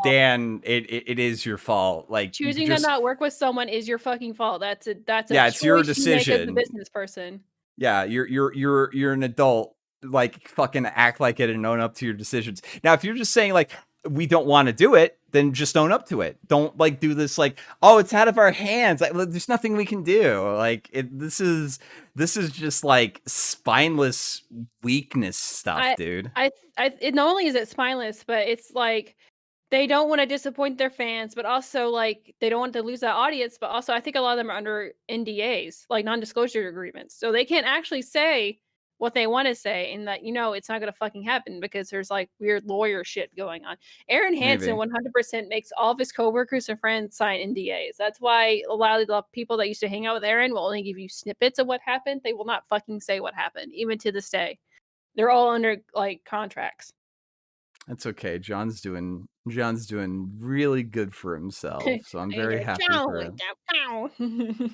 Dan, it is your fault. Like choosing to not work with someone is your fucking fault. That's it's your decision. You make as a business person. Yeah, you're an adult. Like fucking act like it and own up to your decisions. Now, if you're just saying like we don't want to do it, then just own up to it. Don't like do this like, oh, it's out of our hands. Like, there's nothing we can do. Like this is just like spineless weakness stuff, dude. It not only is it spineless, but it's like they don't want to disappoint their fans, but also like they don't want to lose that audience. But also, I think a lot of them are under NDAs, like non-disclosure agreements, so they can't actually say what they want to say, and that it's not going to fucking happen because there's like weird lawyer shit going on. Aaron Hansen 100% makes all of his coworkers and friends sign NDAs. That's why a lot of the people that used to hang out with Aaron will only give you snippets of what happened. They will not fucking say what happened, even to this day. They're all under like contracts. That's okay. John's doing really good for himself, so I'm very happy for him.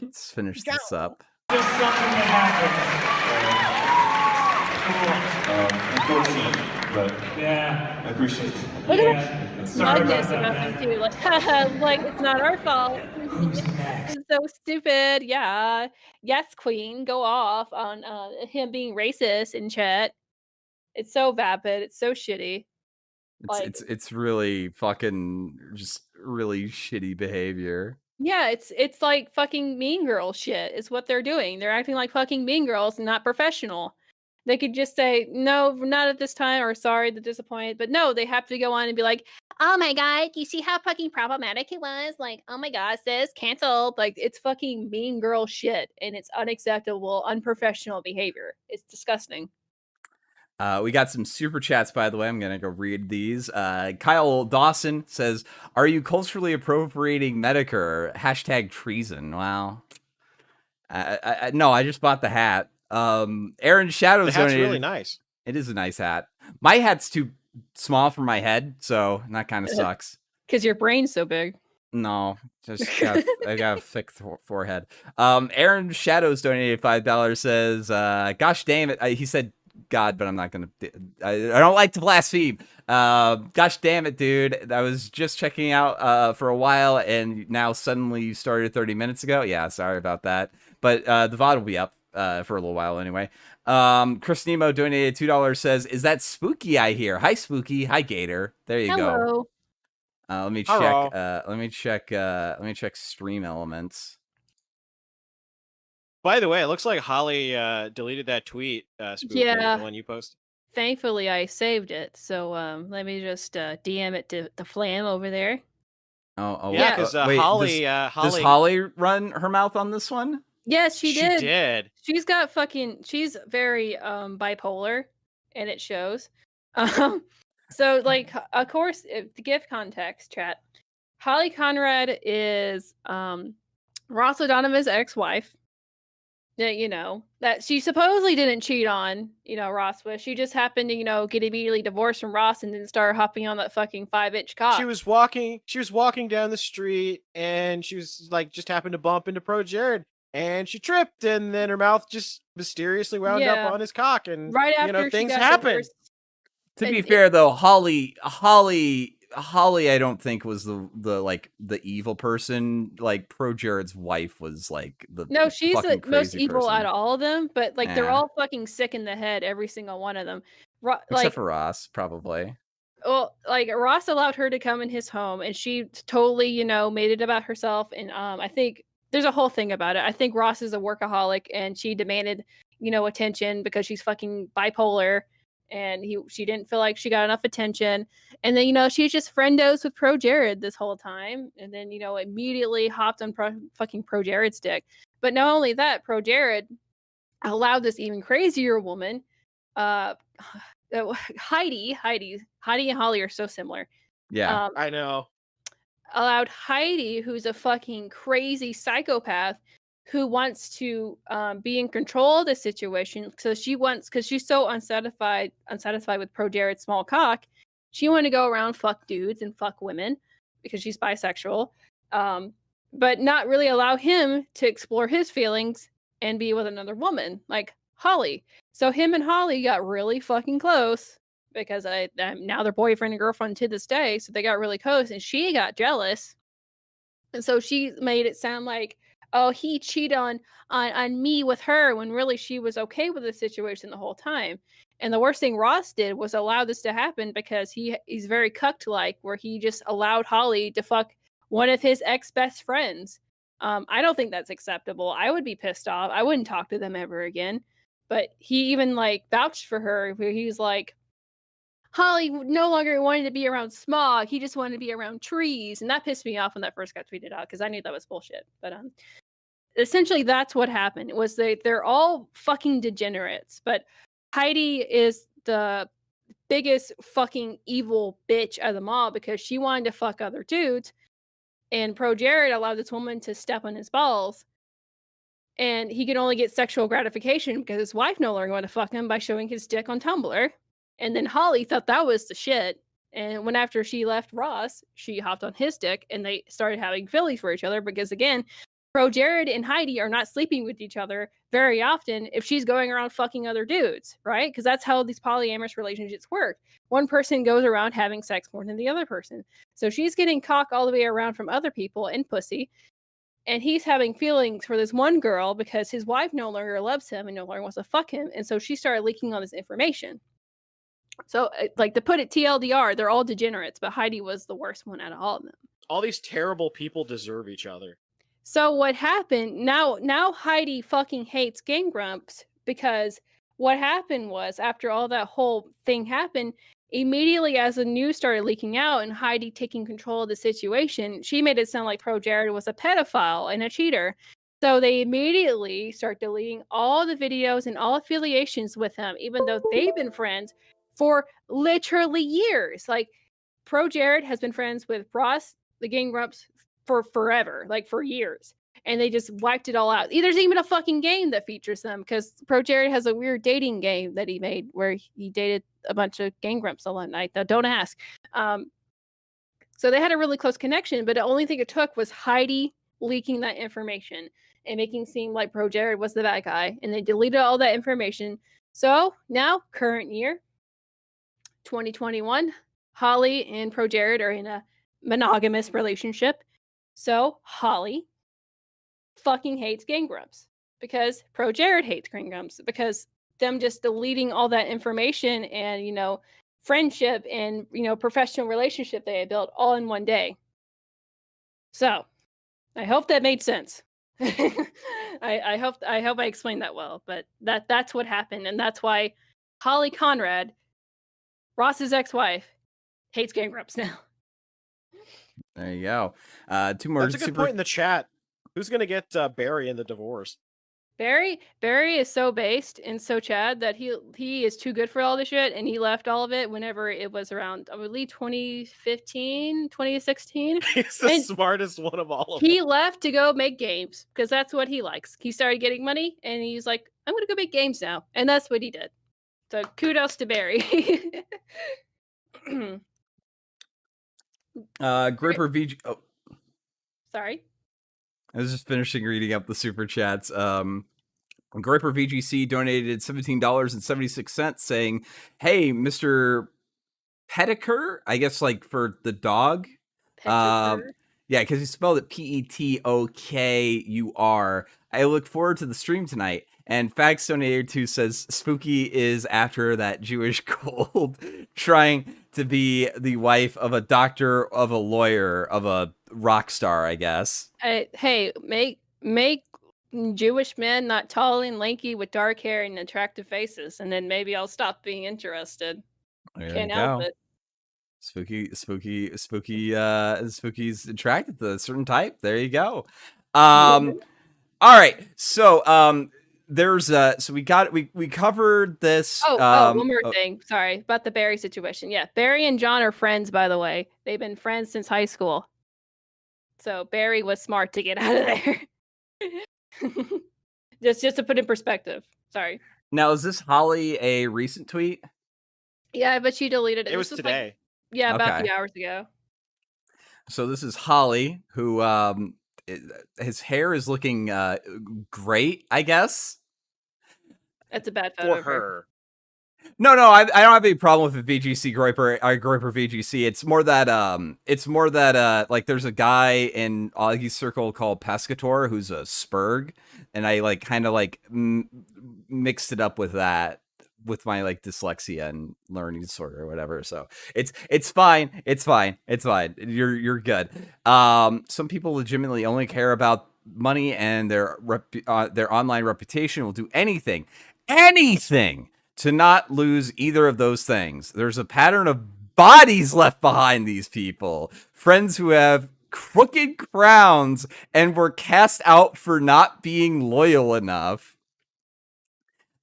Let's finish this up. Just something that happened. Unfortunate, but Yeah. I appreciate it. Look Yeah. at that Sorry smugness about about that, him too. Like it's not our fault. Who's next? It's so stupid. Yeah. Yes, Queen. Go off on him being racist in chat. It's so vapid. It's so shitty. It's really fucking just really shitty behavior. Yeah, it's like fucking Mean Girl shit is what they're doing. They're acting like fucking Mean Girls and not professional. They could just say, no, not at this time, or sorry, the disappointed. But no, they have to go on and be like, oh my God, you see how fucking problematic it was? Like, oh my God, sis, canceled. Like, it's fucking Mean Girl shit. And it's unacceptable, unprofessional behavior. It's disgusting. We got some super chats, by the way. I'm going to go read these. Kyle Dawson says, are you culturally appropriating Medicare? # treason. Wow. No, I just bought the hat. Aaron Shadows. The hat's really nice. It is a nice hat. My hat's too small for my head, so that kind of sucks. Because your brain's so big. No, I got a thick forehead. Aaron Shadows donated $5. Says, "Gosh damn it!" He said God, but I'm not gonna. I don't like to blaspheme. Gosh damn it, dude! I was just checking out for a while, and now suddenly you started 30 minutes ago. Yeah, sorry about that. But the VOD will be up for a little while anyway. Chris Nemo donated $2. Says, "Is that Spooky I hear? Hi Spooky. Hi Gator. There you go." Hello. Let me Hello. check. Let me check Stream Elements. By the way, it looks like Holly deleted that tweet, Spooky, Yeah. the one you posted. Thankfully, I saved it. So let me just DM it to the Flam over there. Oh, Yeah, because wait, Holly, does Holly run her mouth on this one? Yes, she did. She did. She's got she's very bipolar, and it shows. So like, of course, to give context, chat, Holly Conrad is Ross O'Donovan's ex-wife. You know, that she supposedly didn't cheat on, Ross with. She just happened to, get immediately divorced from Ross and then start hopping on that fucking 5-inch cock. She was walking down the street, and she was like, just happened to bump into ProJared, and she tripped, and then her mouth just mysteriously wound up on his cock, and right after things she got happened. divorced. To be fair, though, Holly, I don't think was the evil person. Like ProJared's wife was like the No, she's the most evil person. out of all of them, but like they're all fucking sick in the head, every single one of them. Except for Ross, probably. Well, like Ross allowed her to come in his home, and she totally, made it about herself. And I think there's a whole thing about it. I think Ross is a workaholic, and she demanded, attention because she's fucking bipolar, and she didn't feel like she got enough attention. And then, she's just friendos with ProJared this whole time, and then immediately hopped on fucking ProJared's dick. But not only that, ProJared allowed this even crazier woman, Heidi and Holly are so similar. Yeah, I know. Allowed Heidi, who's a fucking crazy psychopath, who wants to be in control of the situation. So because she's so unsatisfied with ProJared's small cock, she wanted to go around fuck dudes and fuck women because she's bisexual, but not really allow him to explore his feelings and be with another woman like Holly. So him and Holly got really fucking close because I'm now their boyfriend and girlfriend to this day. So they got really close, and she got jealous, and so she made it sound like, oh, he cheated on me with her, when really she was okay with the situation the whole time. And the worst thing Ross did was allow this to happen because he's very cucked-like, where he just allowed Holly to fuck one of his ex-best friends. I don't think that's acceptable. I would be pissed off. I wouldn't talk to them ever again. But he even like vouched for her, where he was like, Holly no longer wanted to be around smog. He just wanted to be around trees. And that pissed me off when that first got tweeted out, because I knew that was bullshit. But essentially that's what happened. It was they're all fucking degenerates. But Heidi is the biggest fucking evil bitch of them all, because she wanted to fuck other dudes. And ProJared allowed this woman to step on his balls. And he could only get sexual gratification because his wife no longer wanted to fuck him by showing his dick on Tumblr. And then Holly thought that was the shit. And when after she left Ross, she hopped on his dick, and they started having feelings for each other because, again, ProJared and Heidi are not sleeping with each other very often if she's going around fucking other dudes, right? Because that's how these polyamorous relationships work. One person goes around having sex more than the other person. So she's getting cock all the way around from other people and pussy. And he's having feelings for this one girl because his wife no longer loves him and no longer wants to fuck him. And so she started leaking all this information. So, like, to put it TLDR, they're all degenerates, but Heidi was the worst one out of all of them. All these terrible people deserve each other. So what happened, now Heidi fucking hates Game Grumps, because what happened was, after all that whole thing happened, immediately as the news started leaking out and Heidi taking control of the situation, she made it sound like ProJared was a pedophile and a cheater. So they immediately start deleting all the videos and all affiliations with him, even though they've been friends for literally years. Like, ProJared has been friends with Ross, the Game Grumps, for forever, like for years. And they just wiped it all out. There's even a fucking game that features them, because ProJared has a weird dating game that he made where he dated a bunch of Game Grumps all that night. Though, don't ask. So they had a really close connection, but the only thing it took was Heidi leaking that information and making seem like ProJared was the bad guy, and they deleted all that information. So now, current year, 2021, Holly and ProJared are in a monogamous relationship. So Holly fucking hates Game Grumps because ProJared hates Game Grumps because them just deleting all that information and, friendship and, professional relationship they had built all in one day. So I hope that made sense. I hope I explained that well, but that's what happened, and that's why Holly Conrad, Ross's ex-wife, hates Game Grumps now. There you go. Two more. That's a good point in the chat. Who's gonna get Barry in the divorce? Barry is so based and so Chad that he is too good for all this shit, and he left all of it whenever it was around, I believe, 2015, 2016. He's the And smartest one of all of them. he left to go make games because that's what he likes. He started getting money, and he's like, I'm gonna go make games now, and that's what he did. So kudos to Barry. Gripper VG. Oh, Sorry. I was just finishing reading up the super chats. Gripper VGC donated $17.76, saying, "Hey, Mr. Pettiker, I guess like for the dog. Yeah, because he spelled it Petokkur. I look forward to the stream tonight." And Fax donated to says Spooky is after that Jewish gold, trying to be the wife of a doctor, of a lawyer, of a rock star, I guess. Hey, make Jewish men not tall and lanky with dark hair and attractive faces, and then maybe I'll stop being interested. Can't help it. Spooky's attracted to a certain type. There you go. All right. So there's so we covered this. One more thing. Sorry about the Barry situation. Yeah, Barry and John are friends, by the way. They've been friends since high school. So Barry was smart to get out of there. just to put in perspective. Sorry. Now, is this Holly a recent tweet? Yeah, but she deleted it. It was today. About a Okay. few hours ago. So this is Holly, who his hair is looking great, I guess. That's a bad photo For her. No, I don't have any problem with the VGC Groiper VGC. It's more that like there's a guy in Augie's circle called Pescator who's a Spurg, and I like kind of like mixed it up with that with my like dyslexia and learning disorder or whatever. So it's fine. You're good. Some people legitimately only care about money and their online reputation, will do anything to not lose either of those things. There's a pattern of bodies left behind these people. Friends who have crooked crowns and were cast out for not being loyal enough.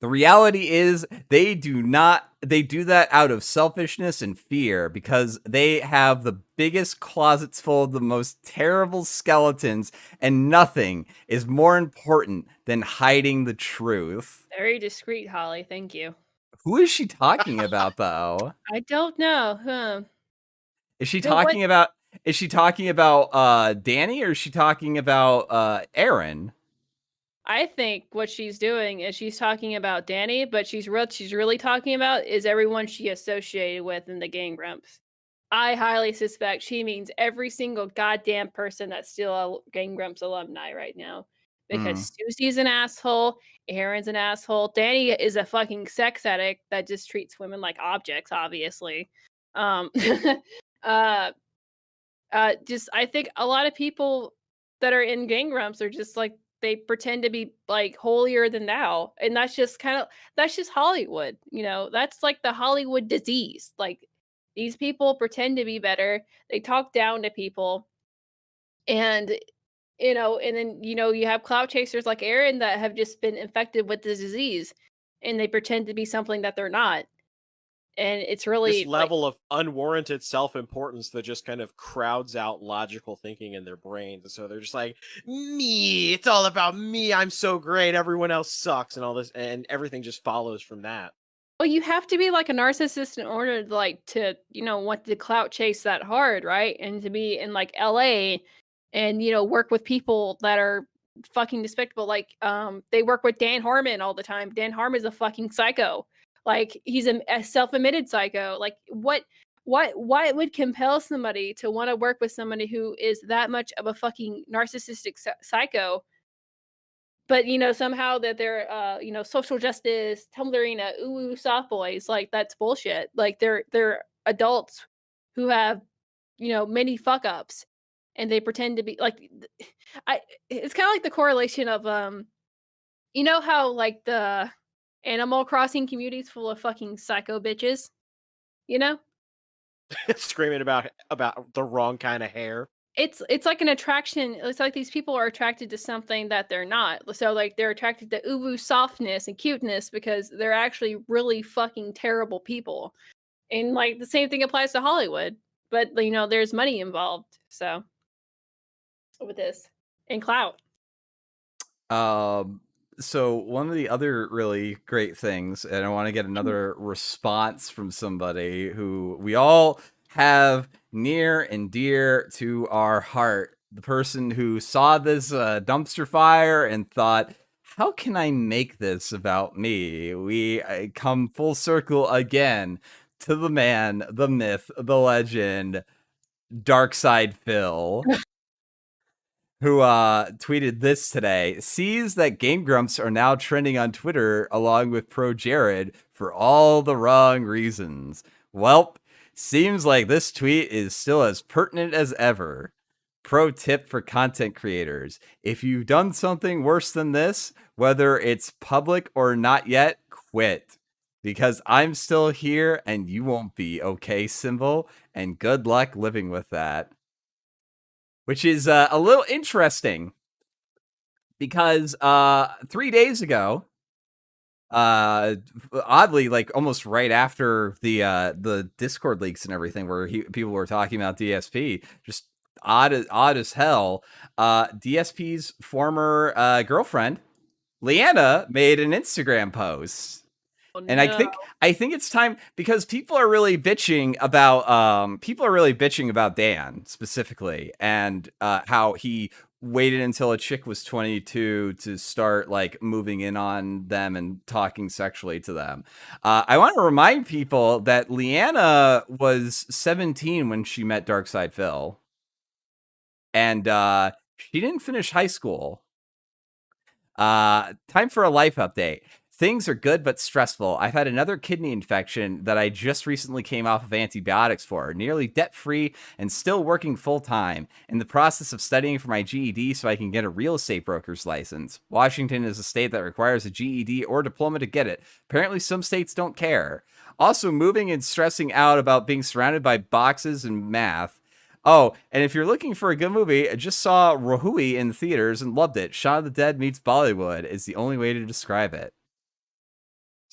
The reality is they do that out of selfishness and fear because they have the biggest closets full of the most terrible skeletons, and nothing is more important than hiding the truth. Very discreet, Holly. Thank you. Who is she talking about, though? I don't know. Is she talking about Danny, or is she talking about Aaron? I think what she's doing is she's talking about Danny, but she's really talking about is everyone she associated with in the Game Grumps. I highly suspect she means every single goddamn person that's still a Game Grumps alumni right now. Because Susie's an asshole, Aaron's an asshole, Danny is a fucking sex addict that just treats women like objects, obviously. Just I think a lot of people that are in Game Grumps are just like, they pretend to be like holier than thou, and that's just Hollywood, that's like the Hollywood disease. Like, these people pretend to be better, they talk down to people, and and then you have clout chasers like Aaron that have just been infected with the disease, and they pretend to be something that they're not. And it's really this level of unwarranted self-importance that just kind of crowds out logical thinking in their brains. And so they're just like, me, it's all about me. I'm so great. Everyone else sucks and all this. And everything just follows from that. Well, you have to be like a narcissist in order to want the clout chase that hard, right? And to be in like LA and work with people that are fucking despicable. Like they work with Dan Harmon all the time. Dan Harmon's a fucking psycho. Like he's a self-admitted psycho. Like what would compel somebody to want to work with somebody who is that much of a fucking narcissistic psycho? But somehow that they're social justice tumbling ooh soft boys, like that's bullshit. Like they're adults who have many fuck ups, and they pretend to be like it's kind of like the correlation of how like the Animal Crossing community is full of fucking psycho bitches, you know. Screaming about the wrong kind of hair. It's like an attraction. It's like these people are attracted to something that they're not. So like they're attracted to uwu softness and cuteness because they're actually really fucking terrible people. And like the same thing applies to Hollywood, but there's money involved. So with this and clout. So one of the other really great things, and I want to get another response from somebody who we all have near and dear to our heart. The person who saw this dumpster fire and thought, how can I make this about me? We come full circle again to the man, the myth, the legend, Darkside Phil. Who tweeted this today, sees that Game Grumps are now trending on Twitter along with ProJared for all the wrong reasons. Welp, seems like this tweet is still as pertinent as ever. Pro tip for content creators. If you've done something worse than this, whether it's public or not yet, quit. Because I'm still here and you won't be, okay, symbol? And good luck living with that. Which is a little interesting because 3 days ago, oddly, like almost right after the Discord leaks and everything, where people were talking about DSP, just odd as hell. DSP's former girlfriend, Leanna, made an Instagram post. Oh, And I think it's time because people are really bitching about Dan specifically, and how he waited until a chick was 22 to start like moving in on them and talking sexually to them. I want to remind people that Leanna was 17 when she met Darkside Phil, and she didn't finish high school. Time for a life update. Things are good but stressful. I've had another kidney infection that I just recently came off of antibiotics for, nearly debt-free and still working full-time. In the process of studying for my GED so I can get a real estate broker's license. Washington is a state that requires a GED or diploma to get it. Apparently some states don't care. Also moving and stressing out about being surrounded by boxes and math. Oh, and if you're looking for a good movie, I just saw Rahui in theaters and loved it. Shaun of the Dead meets Bollywood is the only way to describe it.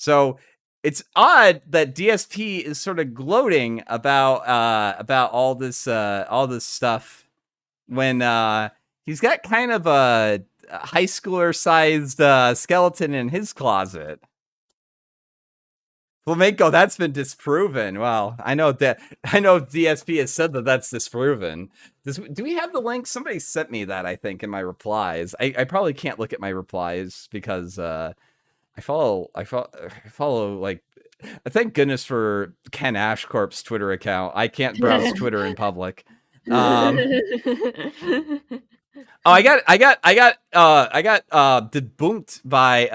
So it's odd that DSP is sort of gloating about all this stuff when he's got kind of a high schooler sized skeleton in his closet. Flamenco, that's been disproven. Well, I know DSP has said that that's disproven. Do we have the link? Somebody sent me that, I think, in my replies. I probably can't look at my replies because I follow like, thank goodness for Ken Ashcorp's Twitter account. I can't browse Twitter in public. Oh, I got debunked by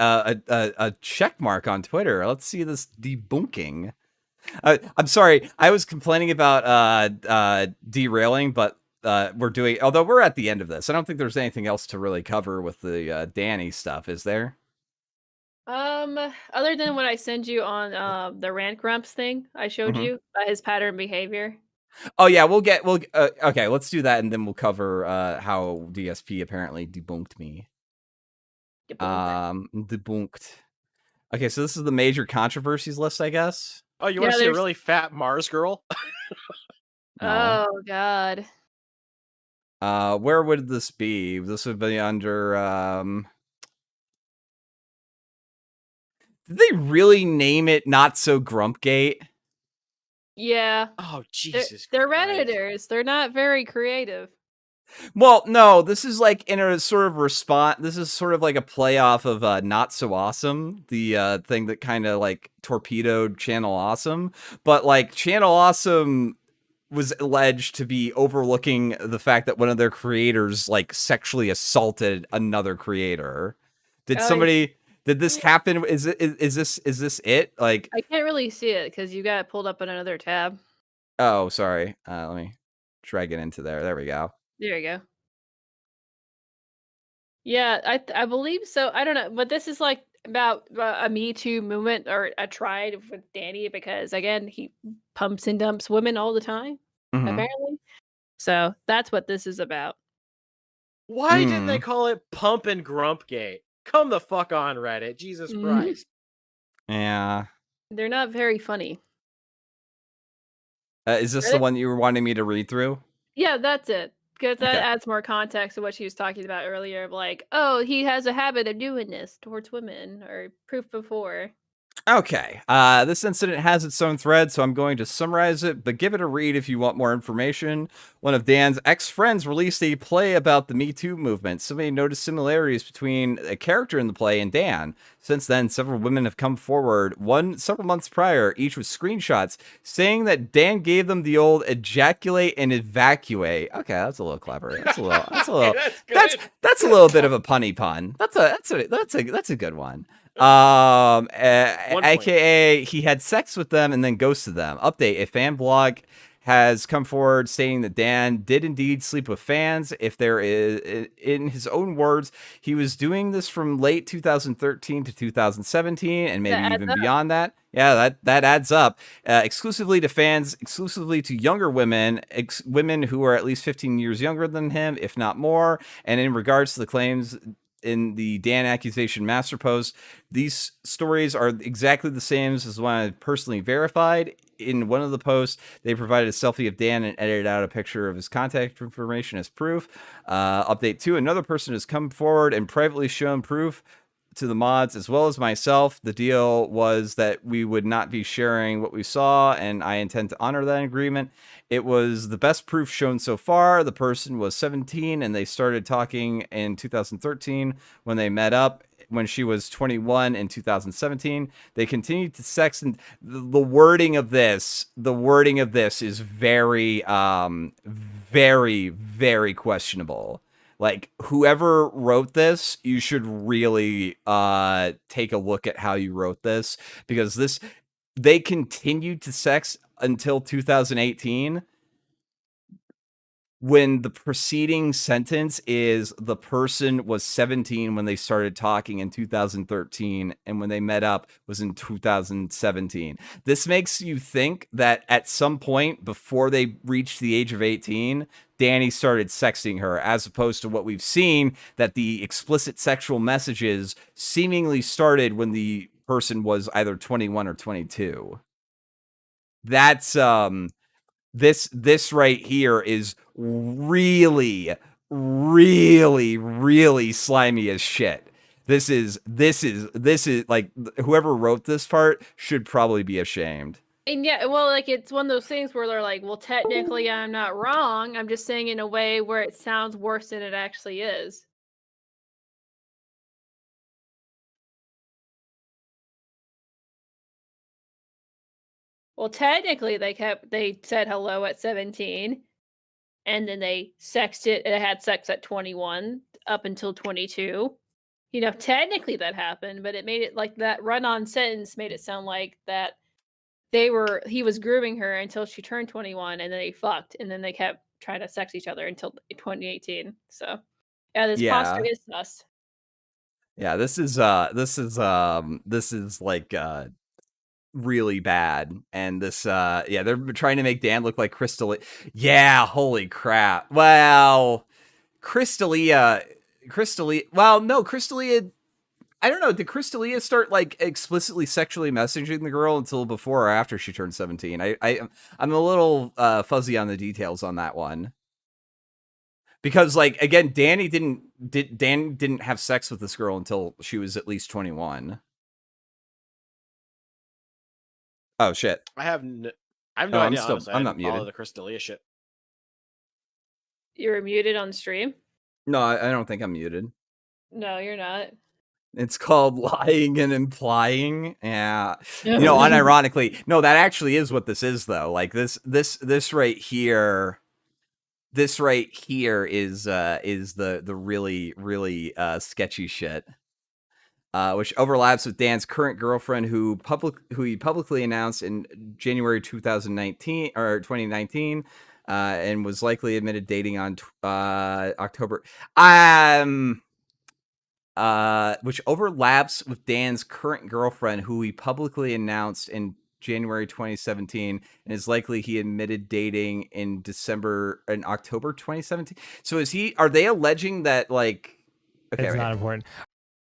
a check mark on Twitter. Let's see this debunking. I'm sorry, I was complaining about derailing, but although we're at the end of this, I don't think there's anything else to really cover with the Danny stuff, is there? Other than what I send you on the Rant Grumps thing I showed you, his pattern behavior. Oh yeah, okay, let's do that, and then we'll cover how DSP apparently debunked me. Debunked. Okay, so this is the major controversies list, I guess. Oh, you want to see a really fat Mars girl? No. Oh God. Where would this be? This would be under Did they really name it Not So Grumpgate? Yeah. Oh, They're, Jesus they're Christ. Redditors. They're not very creative. Well, no, this is like in a sort of response. This is sort of like a playoff of Not So Awesome, the thing that kind of like torpedoed Channel Awesome. But like Channel Awesome was alleged to be overlooking the fact that one of their creators like sexually assaulted another creator. Did Oh, somebody? Did this happen? Is this it? Like, I can't really see it because you got it pulled up on another tab. oh, sorry. Let me drag it into there. There we go. There you go. Yeah, I believe so. I don't know, but this is like about a Me Too movement or a tried with Danny because again he pumps and dumps women all the time Mhm. apparently. So that's what this is about. Why didn't they call it Pump and Grumpgate? Come the fuck on, Reddit. Jesus Christ. Yeah. They're not very funny. Is this the one you were wanting me to read through? Yeah, that's it. Because that Okay. adds more context to what she was talking about earlier of like, oh, he has a habit of doing this towards women or proof before. Okay. This incident has its own thread, so I'm going to summarize it, but give it a read if you want more information. One of Dan's ex-friends released a play about the Me Too movement. Somebody noticed similarities between a character in the play and Dan. Since then, several women have come forward, one several months prior, each with screenshots, saying that Dan gave them the old ejaculate and evacuate. Okay, that's a little clever. That's a little that's a little bit of a punny pun. That's a good one. AKA he had sex with them and then ghosted them. Update: a fan blog has come forward stating that Dan did indeed sleep with fans. If there is, in his own words, he was doing this from late 2013 to 2017 and maybe even beyond that. Yeah, that adds up. Exclusively to fans, exclusively to younger women, women who are at least 15 years younger than him, if not more. And in regards to the claims in the Dan accusation master post, these stories are exactly the same as the one I personally verified. In one of the posts, they provided a selfie of Dan and edited out a picture of his contact information as proof. Update 2, another person has come forward and privately shown proof to the mods as well as myself. The deal was that we would not be sharing what we saw, and I intend to honor that agreement. It was the best proof shown so far. The person was 17 and they started talking in 2013 when they met up. When she was 21 in 2017, they continued to sex, and the wording of this is very, very, very questionable. Like, whoever wrote this, you should really take a look at how you wrote this, because they continued to sex until 2018, when the preceding sentence is the person was 17 when they started talking in 2013, and when they met up was in 2017. This makes you think that at some point before they reached the age of 18, Danny started sexting her, as opposed to what we've seen, that the explicit sexual messages seemingly started when the person was either 21 or 22. That's this right here is really, really, really slimy as shit. This is like, whoever wrote this part should probably be ashamed. And yeah, well, like, it's one of those things where they're like, well, technically I'm not wrong. I'm just saying in a way where it sounds worse than it actually is. Well, technically they said hello at 17, and then they had sex at 21 up until 22. You know, technically that happened, but it made it like that run-on sentence made it sound like that he was grooming her until she turned 21, and then they fucked, and then they kept trying to sex each other until 2018. So yeah, this posture is sus. Yeah, this is like really bad. And this they're trying to make Dan look like Crystalia. Yeah, holy crap. Well, Crystalia, well, no, Crystalia, I don't know, did Crystalia start like explicitly sexually messaging the girl until before or after she turned 17? I'm a little fuzzy on the details on that one. Because, like, again, Dan didn't have sex with this girl until she was at least 21. Oh shit. I have no Oh, idea. I'm Honestly. I not didn't follow muted. the Chris D'Elia shit. You're muted on stream? No, I don't think I'm muted. No, you're not. It's called lying and implying. Yeah. You know, unironically, no, that actually is what this is though. Like this right here. This right here is the really, really sketchy shit. Which overlaps with Dan's current girlfriend, who he publicly announced in January 2019 or 2019, and was likely admitted dating on October. Which overlaps with Dan's current girlfriend, who he publicly announced in January 2017, and is likely he admitted dating in October 2017. So are they alleging that like? Okay, it's not important.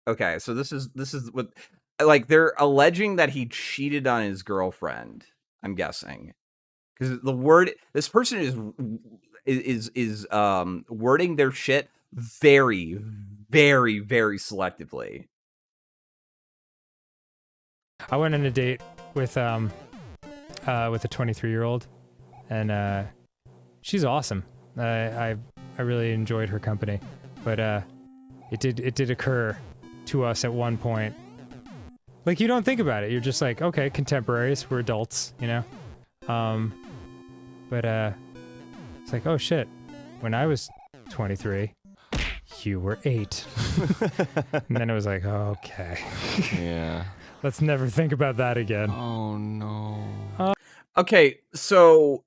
Okay, so this is what, like, they're alleging that he cheated on his girlfriend. I'm guessing because this person is wording their shit very, very, very selectively. I went on a date with a 23-year-old, and she's awesome. I really enjoyed her company, but it did occur to us at one point. Like, you don't think about it. You're just like, okay, contemporaries, we're adults, you know? But it's like, oh shit, when I was 23, you were 8. And then it was like, okay. Yeah. Let's never think about that again. Oh no. Okay, so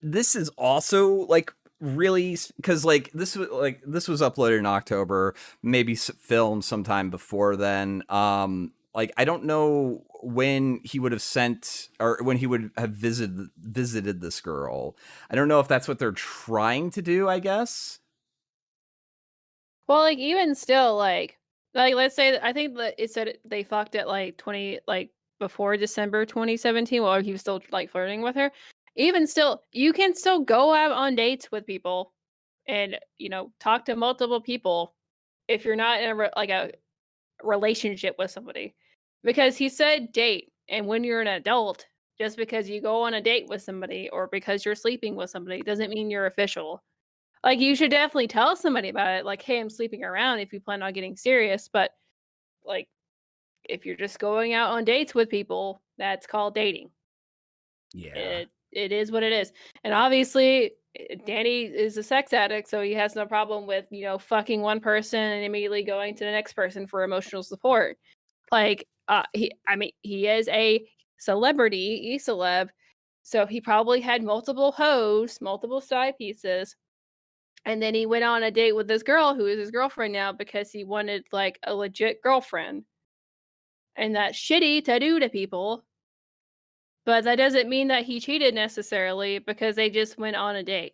this is also like really, because like this was uploaded in October, maybe filmed sometime before then. Like, I don't know when he would have sent or when he would have visited this girl. I don't know if that's what they're trying to do, I guess. Well, like, even still, like let's say I think that it said they fucked at like before December 2017 while he was still like flirting with her. Even still, you can still go out on dates with people and, you know, talk to multiple people if you're not in a relationship with somebody. Because he said date, and when you're an adult, just because you go on a date with somebody or because you're sleeping with somebody doesn't mean you're official. Like, you should definitely tell somebody about it, like, hey, I'm sleeping around if you plan on getting serious, but like, if you're just going out on dates with people, that's called dating. Yeah. It is what it is. And obviously, Danny is a sex addict, so he has no problem with, you know, fucking one person and immediately going to the next person for emotional support. Like, he is a celebrity, celeb, so he probably had multiple hoes, multiple side pieces. And then he went on a date with this girl who is his girlfriend now because he wanted like a legit girlfriend. And that's shitty to do to people. But that doesn't mean that he cheated necessarily because they just went on a date.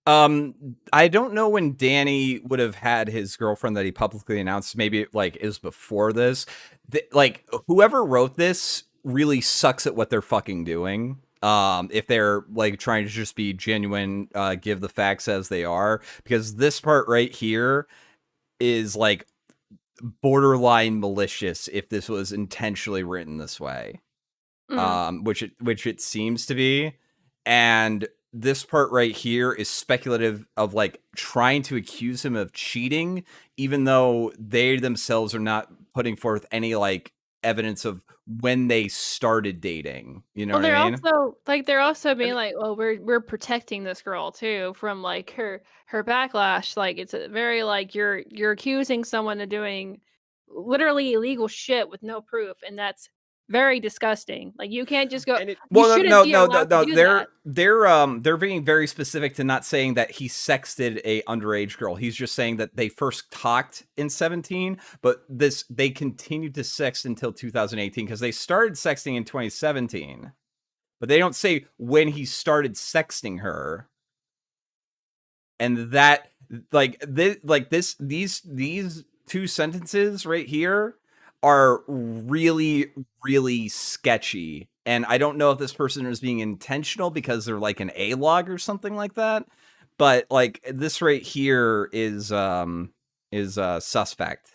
I don't know when Danny would have had his girlfriend that he publicly announced. Maybe like is before this. Like, whoever wrote this really sucks at what they're fucking doing. If they're like trying to just be genuine, give the facts as they are, because this part right here is like borderline malicious if this was intentionally written this way. Which it seems to be. And this part right here is speculative of like trying to accuse him of cheating, even though they themselves are not putting forth any like evidence of when they started dating. You know what I mean? They're also being like, well, we're protecting this girl too from like her backlash. Like, it's a very like you're accusing someone of doing literally illegal shit with no proof, and that's very disgusting. Like, you can't just go. They're being very specific to not saying that he sexted a underage girl. He's just saying that they first talked in 2017, but they continued to sext until 2018 because they started sexting in 2017, but they don't say when he started sexting her. And that these two sentences right here are really, really sketchy. And I don't know if this person is being intentional because they're like an A-log or something like that. But like this right here is suspect.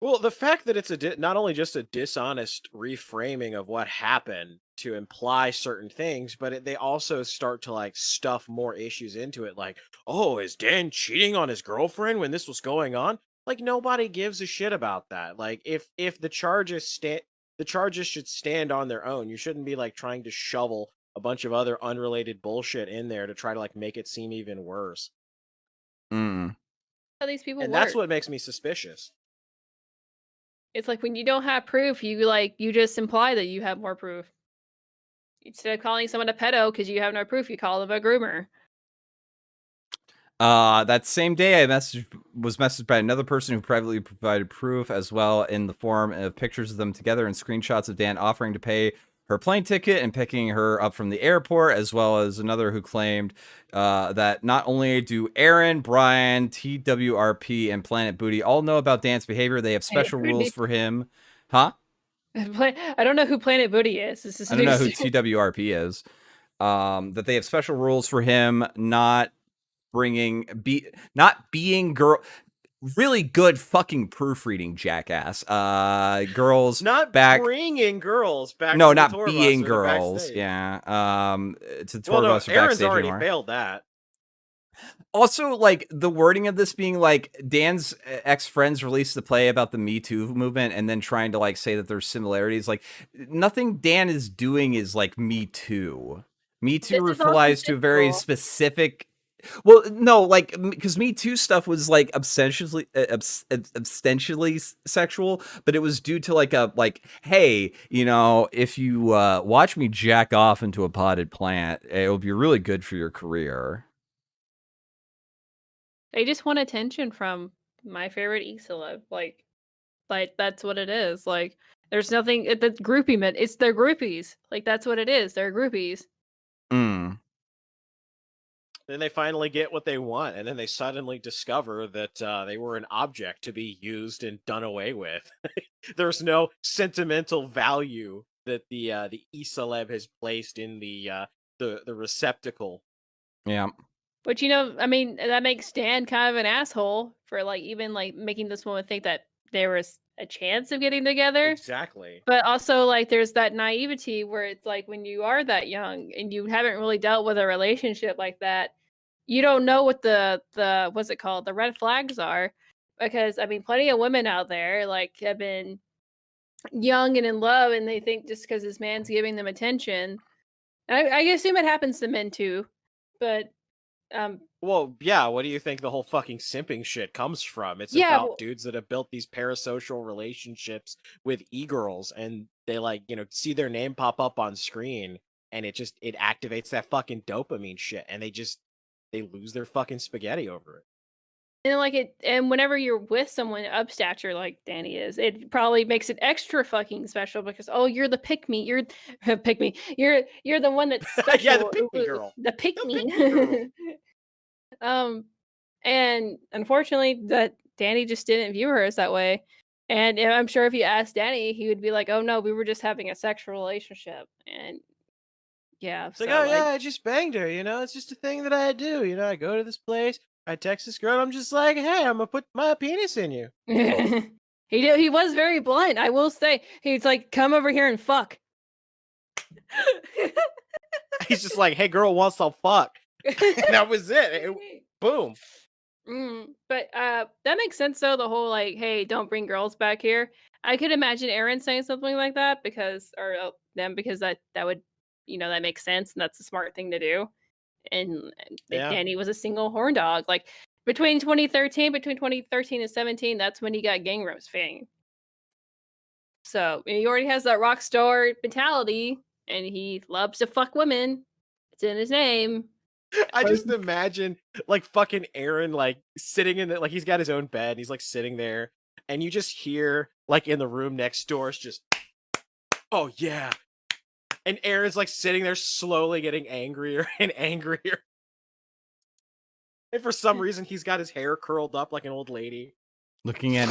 Well, the fact that it's not only just a dishonest reframing of what happened to imply certain things, but they also start to like stuff more issues into it. Like, oh, is Dan cheating on his girlfriend when this was going on? Like, nobody gives a shit about that. Like, if the charges the charges should stand on their own. You shouldn't be like trying to shovel a bunch of other unrelated bullshit in there to try to like make it seem even worse. Mm. How these people And work. that's what makes me suspicious. It's like when you don't have proof, you just imply that you have more proof. Instead of calling someone a pedo because you have no proof, you call them a groomer. That same day, was messaged by another person who privately provided proof as well in the form of pictures of them together and screenshots of Dan offering to pay her plane ticket and picking her up from the airport, as well as another who claimed that not only do Aaron, Brian, TWRP, and Planet Booty all know about Dan's behavior, they have special rules for him. Huh? I don't know who Planet Booty is. This is I don't know who news. TWRP is. That they have special rules for him not being really good fucking proofreading, jackass. Girls Not back bringing girls back. no to the not tour bus being or the girls backstage. yeah to the tour Well, no, bus or Aaron's backstage already anymore. failed that. Also, like the wording of this being like Dan's ex-friends released the play about the Me Too movement and then trying to like say that there's similarities. Like nothing Dan is doing is like Me Too. Me Too applies to a very specific. Well, no, like because Me Too stuff was like ostensibly sexual, but it was due to like, hey, you know, if you watch me jack off into a potted plant, it'll be really good for your career. They just want attention from my favorite e-celeb. Like that's what it is. Like there's nothing. The groupie men. It's their groupies. Like that's what it is. They're groupies. Mm. Then they finally get what they want, and then they suddenly discover that they were an object to be used and done away with. There's no sentimental value that the e-celeb has placed in the receptacle. Yeah. But you know, I mean, that makes Dan kind of an asshole for like even like making this woman think that there was a chance of getting together. Exactly. But also like there's that naivety where it's like when you are that young and you haven't really dealt with a relationship like that, you don't know what the what's it called, the red flags are. Because I mean, plenty of women out there like have been young and in love, and they think just because this man's giving them attention. I assume it happens to men too, but well, yeah, what do you think the whole fucking simping shit comes from? It's yeah, about dudes that have built these parasocial relationships with e-girls, and they like, you know, see their name pop up on screen, and it activates that fucking dopamine shit, and they lose their fucking spaghetti over it. And whenever you're with someone of stature like Danny is, it probably makes it extra fucking special because you're the pick me, you're pick me, you're the one that's special. Yeah, the pick me girl. The pick me. And unfortunately, that Danny just didn't view her as that way. And I'm sure if you asked Danny, he would be like, "Oh no, we were just having a sexual relationship." And yeah, it's like, I just banged her. You know, it's just a thing that I do. You know, I go to this place. I text this girl, and I'm just like, hey, I'm gonna put my penis in you. He was very blunt, I will say. He's like, come over here and fuck. He's just like, hey, girl wants to fuck. And that was it. Boom. But that makes sense though, the whole like, hey, don't bring girls back here. I could imagine Aaron saying something like that because that would, you know, that makes sense and that's a smart thing to do. And Danny was a single horn dog. Like between 2013 and 17, that's when he got Game Grumps fame. So he already has that rock star mentality, and he loves to fuck women. It's in his name. I just imagine like fucking Aaron like sitting in like he's got his own bed and he's like sitting there, and you just hear like in the room next door, it's just, oh yeah. And Aaron's like sitting there slowly getting angrier and angrier. And for some reason, he's got his hair curled up like an old lady. Looking at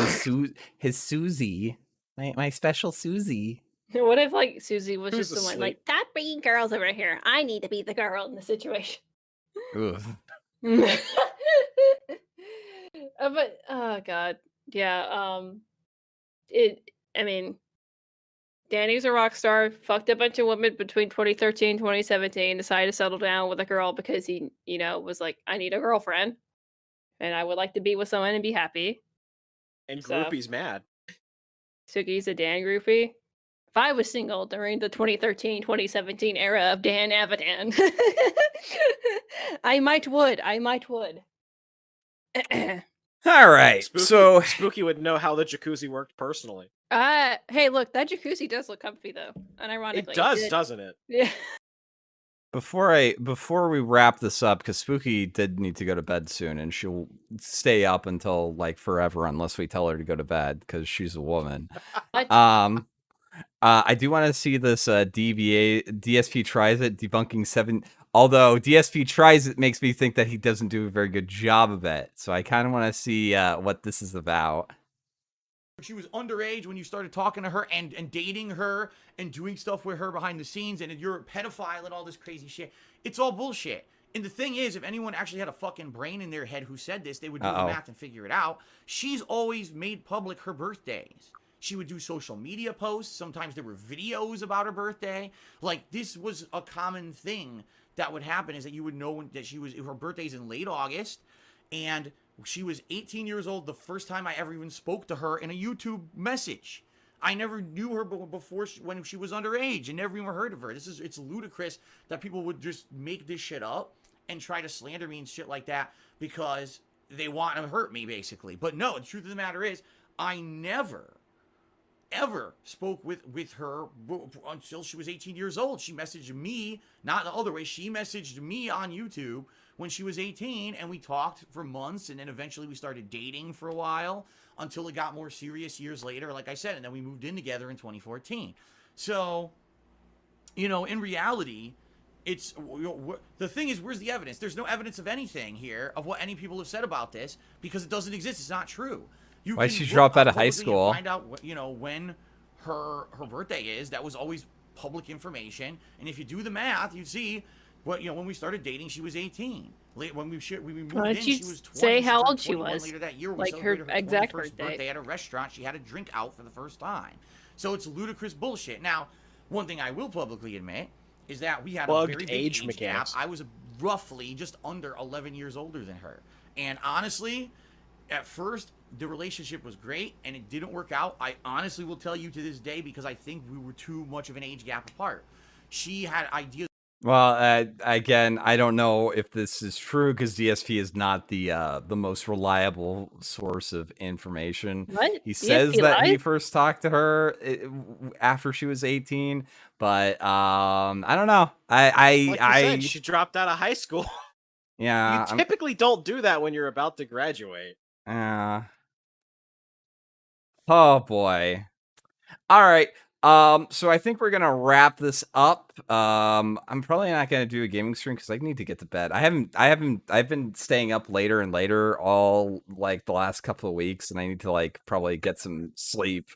his Susie. My special Susie. What if like Susie was Who's just the one asleep? like, stop bringing girls over here. I need to be the girl in the situation. Ugh. But oh god. Yeah. I mean, Danny's a rock star, fucked a bunch of women between 2013 and 2017, decided to settle down with a girl because he, was like, I need a girlfriend and I would like to be with someone and be happy. And So- Groupie's mad. Suki's a Dan groupie. If I was single during the 2013-2017 era of Dan Avidin, I might would. All right. So Spooky would know how the jacuzzi worked personally. Hey, look, that jacuzzi does look comfy though, unironically. It does, doesn't it? Yeah. before we wrap this up, because Spooky did need to go to bed soon, and she'll stay up until like forever unless we tell her to go to bed because she's a woman. I do want to see this DSP tries it debunking 7. Although DSP tries it makes me think that he doesn't do a very good job of it. So I kind of want to see what this is about. She was underage when you started talking to her and dating her and doing stuff with her behind the scenes, and you're a pedophile and all this crazy shit. It's all bullshit. And the thing is, if anyone actually had a fucking brain in their head who said this, they would do the math and figure it out. She's always made public her birthdays. She would do social media posts. Sometimes there were videos about her birthday. Like, this was a common thing that would happen, is that you would know that her birthday's in late August, and she was 18 years old the first time I ever even spoke to her in a YouTube message. I never knew her before when she was underage, and never even heard of her. It's ludicrous that people would just make this shit up and try to slander me and shit like that because they want to hurt me, basically. But no, the truth of the matter is, I never ever spoke with her until she was 18 years old. She messaged me, not the other way. She messaged me on YouTube when she was 18, and we talked for months, and then eventually we started dating for a while until it got more serious years later, like I said, and then we moved in together in 2014. So, in reality, it's the thing is, where's the evidence? There's no evidence of anything here of what any people have said about this because it doesn't exist. It's not true. Why'd she drop out of high school? Find out when her birthday is. That was always public information. And if you do the math, you see when we started dating, she was 18. When we moved in, she was 20. Say how old she was? Later that year, like her exact birthday at a restaurant. She had a drink out for the first time. So it's ludicrous bullshit. Now, one thing I will publicly admit is that we had a very big age gap. I was roughly just under 11 years older than her. And honestly, at first, the relationship was great, and it didn't work out. I honestly will tell you to this day because I think we were too much of an age gap apart. She had ideas. Well, again, I don't know if this is true because DSP is not the most reliable source of information. What? He says DSP that he lied? first talked to her after she was 18, but I don't know. Like you said, she dropped out of high school. Yeah, You typically don't do that when you're about to graduate. Oh boy. All right. So I think we're gonna wrap this up. I'm probably not gonna do a gaming stream because I need to get to bed. I've been staying up later and later all like the last couple of weeks, and I need to like probably get some sleep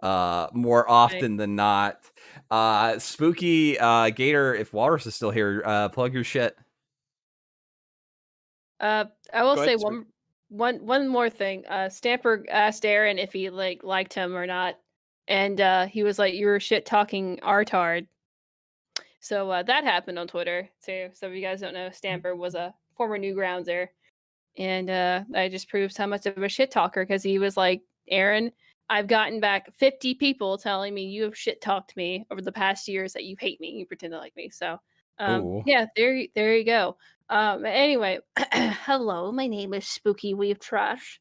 more often than not. Spooky Gator, if Walrus is still here, plug your shit. I will Go say ahead, one more thing. Stamper asked Aaron if he liked him or not, and he was like, "You were shit talking artard." So that happened on Twitter too. So if you guys don't know, Stamper was a former Newgroundser, and that just proves how much of a shit talker because he was like, "Aaron, I've gotten back 50 people telling me you have shit talked me over the past years that you hate me, you pretend to like me." So Ooh. yeah, there you go. Anyway, hello, my name is Spooky Weebtrash.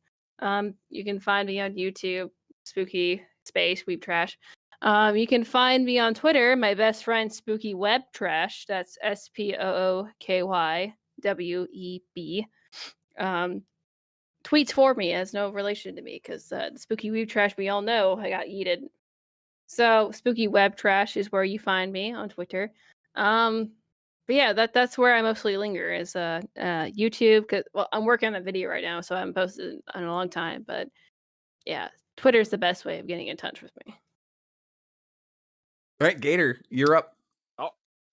You can find me on YouTube, Spooky Space Weebtrash. You can find me on Twitter, my best friend Spooky Web Trash. That's SPOOKYWEB. Tweets for me, has no relation to me because the Spooky Weebtrash we all know I got yeeted. So Spooky Web Trash is where you find me on Twitter. But yeah, that's where I mostly linger is YouTube. Cause I'm working on a video right now, so I haven't posted in a long time. But yeah, Twitter's the best way of getting in touch with me. All right, Gator, you're up.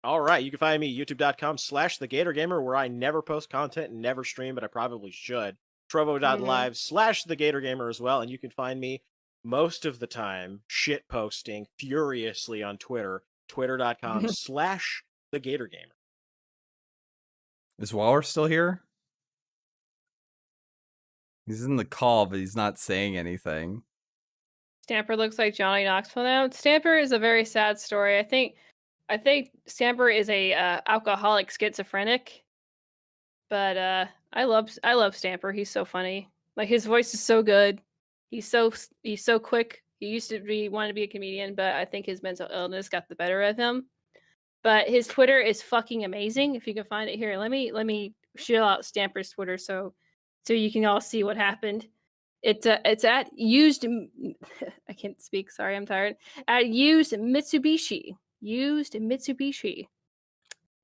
All right, you can find me youtube.com/thegatorgamer, where I never post content and never stream, but I probably should. Trovo.live/thegatorgamer as well, and you can find me most of the time shit posting furiously on Twitter, twitter.com/thegatorgamer. Is Waller still here? He's in the call, but he's not saying anything. Stamper looks like Johnny Knoxville now. Stamper is a very sad story. I think Stamper is a alcoholic schizophrenic. But I love Stamper. He's so funny. Like his voice is so good. He's so quick. He used to wanted to be a comedian, but I think his mental illness got the better of him. But his Twitter is fucking amazing. If you can find it here, let me show out Stamper's Twitter so you can all see what happened. It's at used. I can't speak. Sorry, I'm tired. At used Mitsubishi.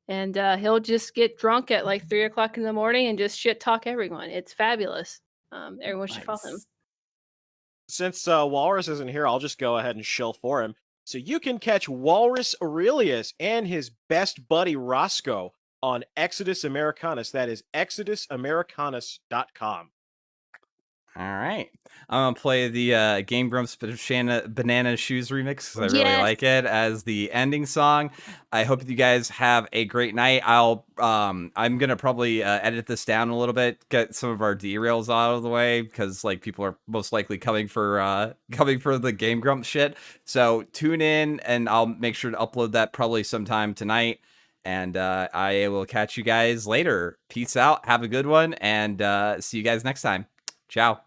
And he'll just get drunk at like 3 o'clock in the morning and just shit talk everyone. It's fabulous. Everyone should follow him. Since Walrus isn't here, I'll just go ahead and shill for him. So you can catch Walrus Aurelius and his best buddy Roscoe on Exodus Americanus. That is ExodusAmericanus.com. All right. I'm going to play the Game Grumps Banana Shoes remix because I really like it as the ending song. I hope you guys have a great night. I'm going to probably edit this down a little bit, get some of our derails out of the way because like people are most likely coming for the Game Grumps shit. So tune in and I'll make sure to upload that probably sometime tonight. And I will catch you guys later. Peace out. Have a good one. And see you guys next time. Ciao.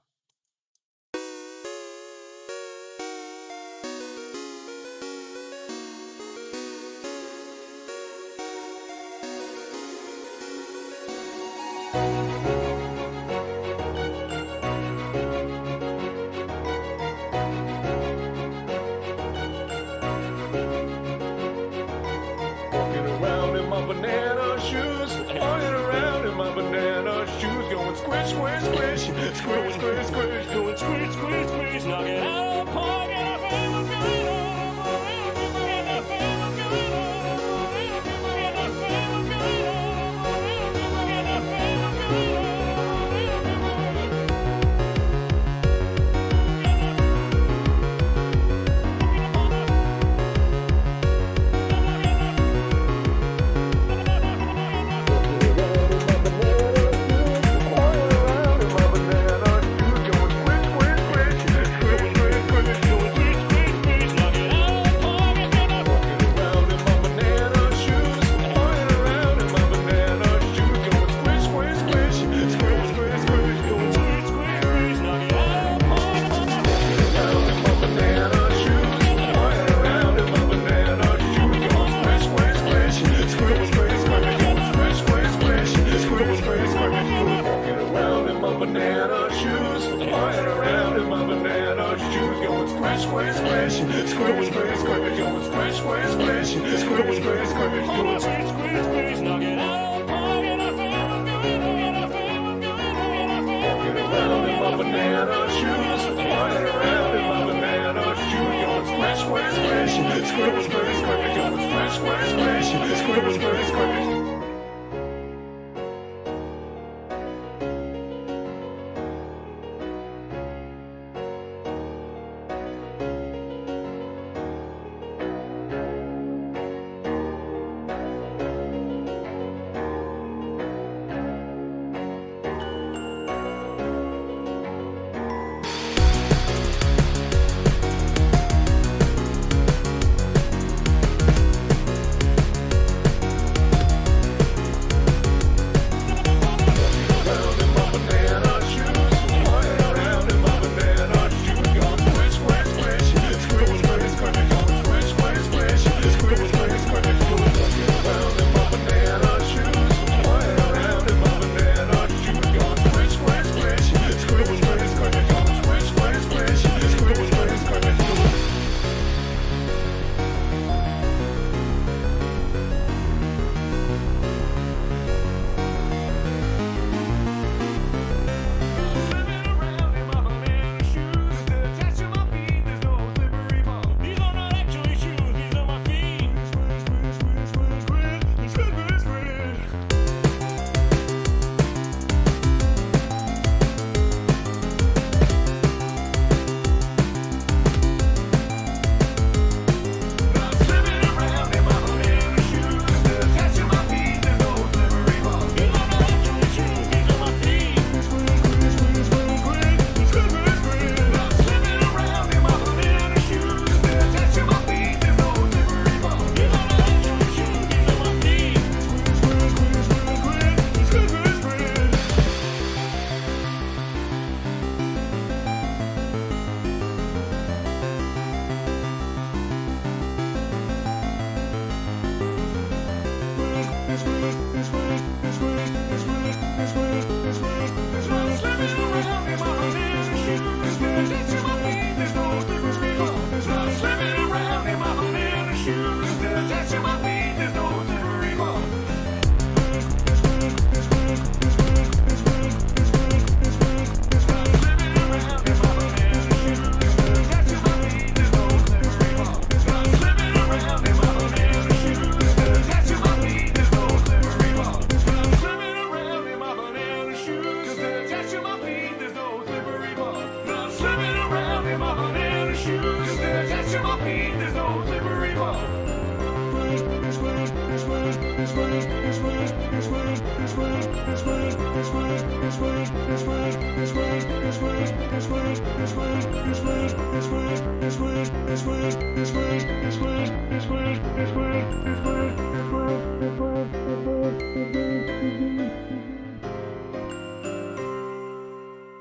feet, there's no slippery road.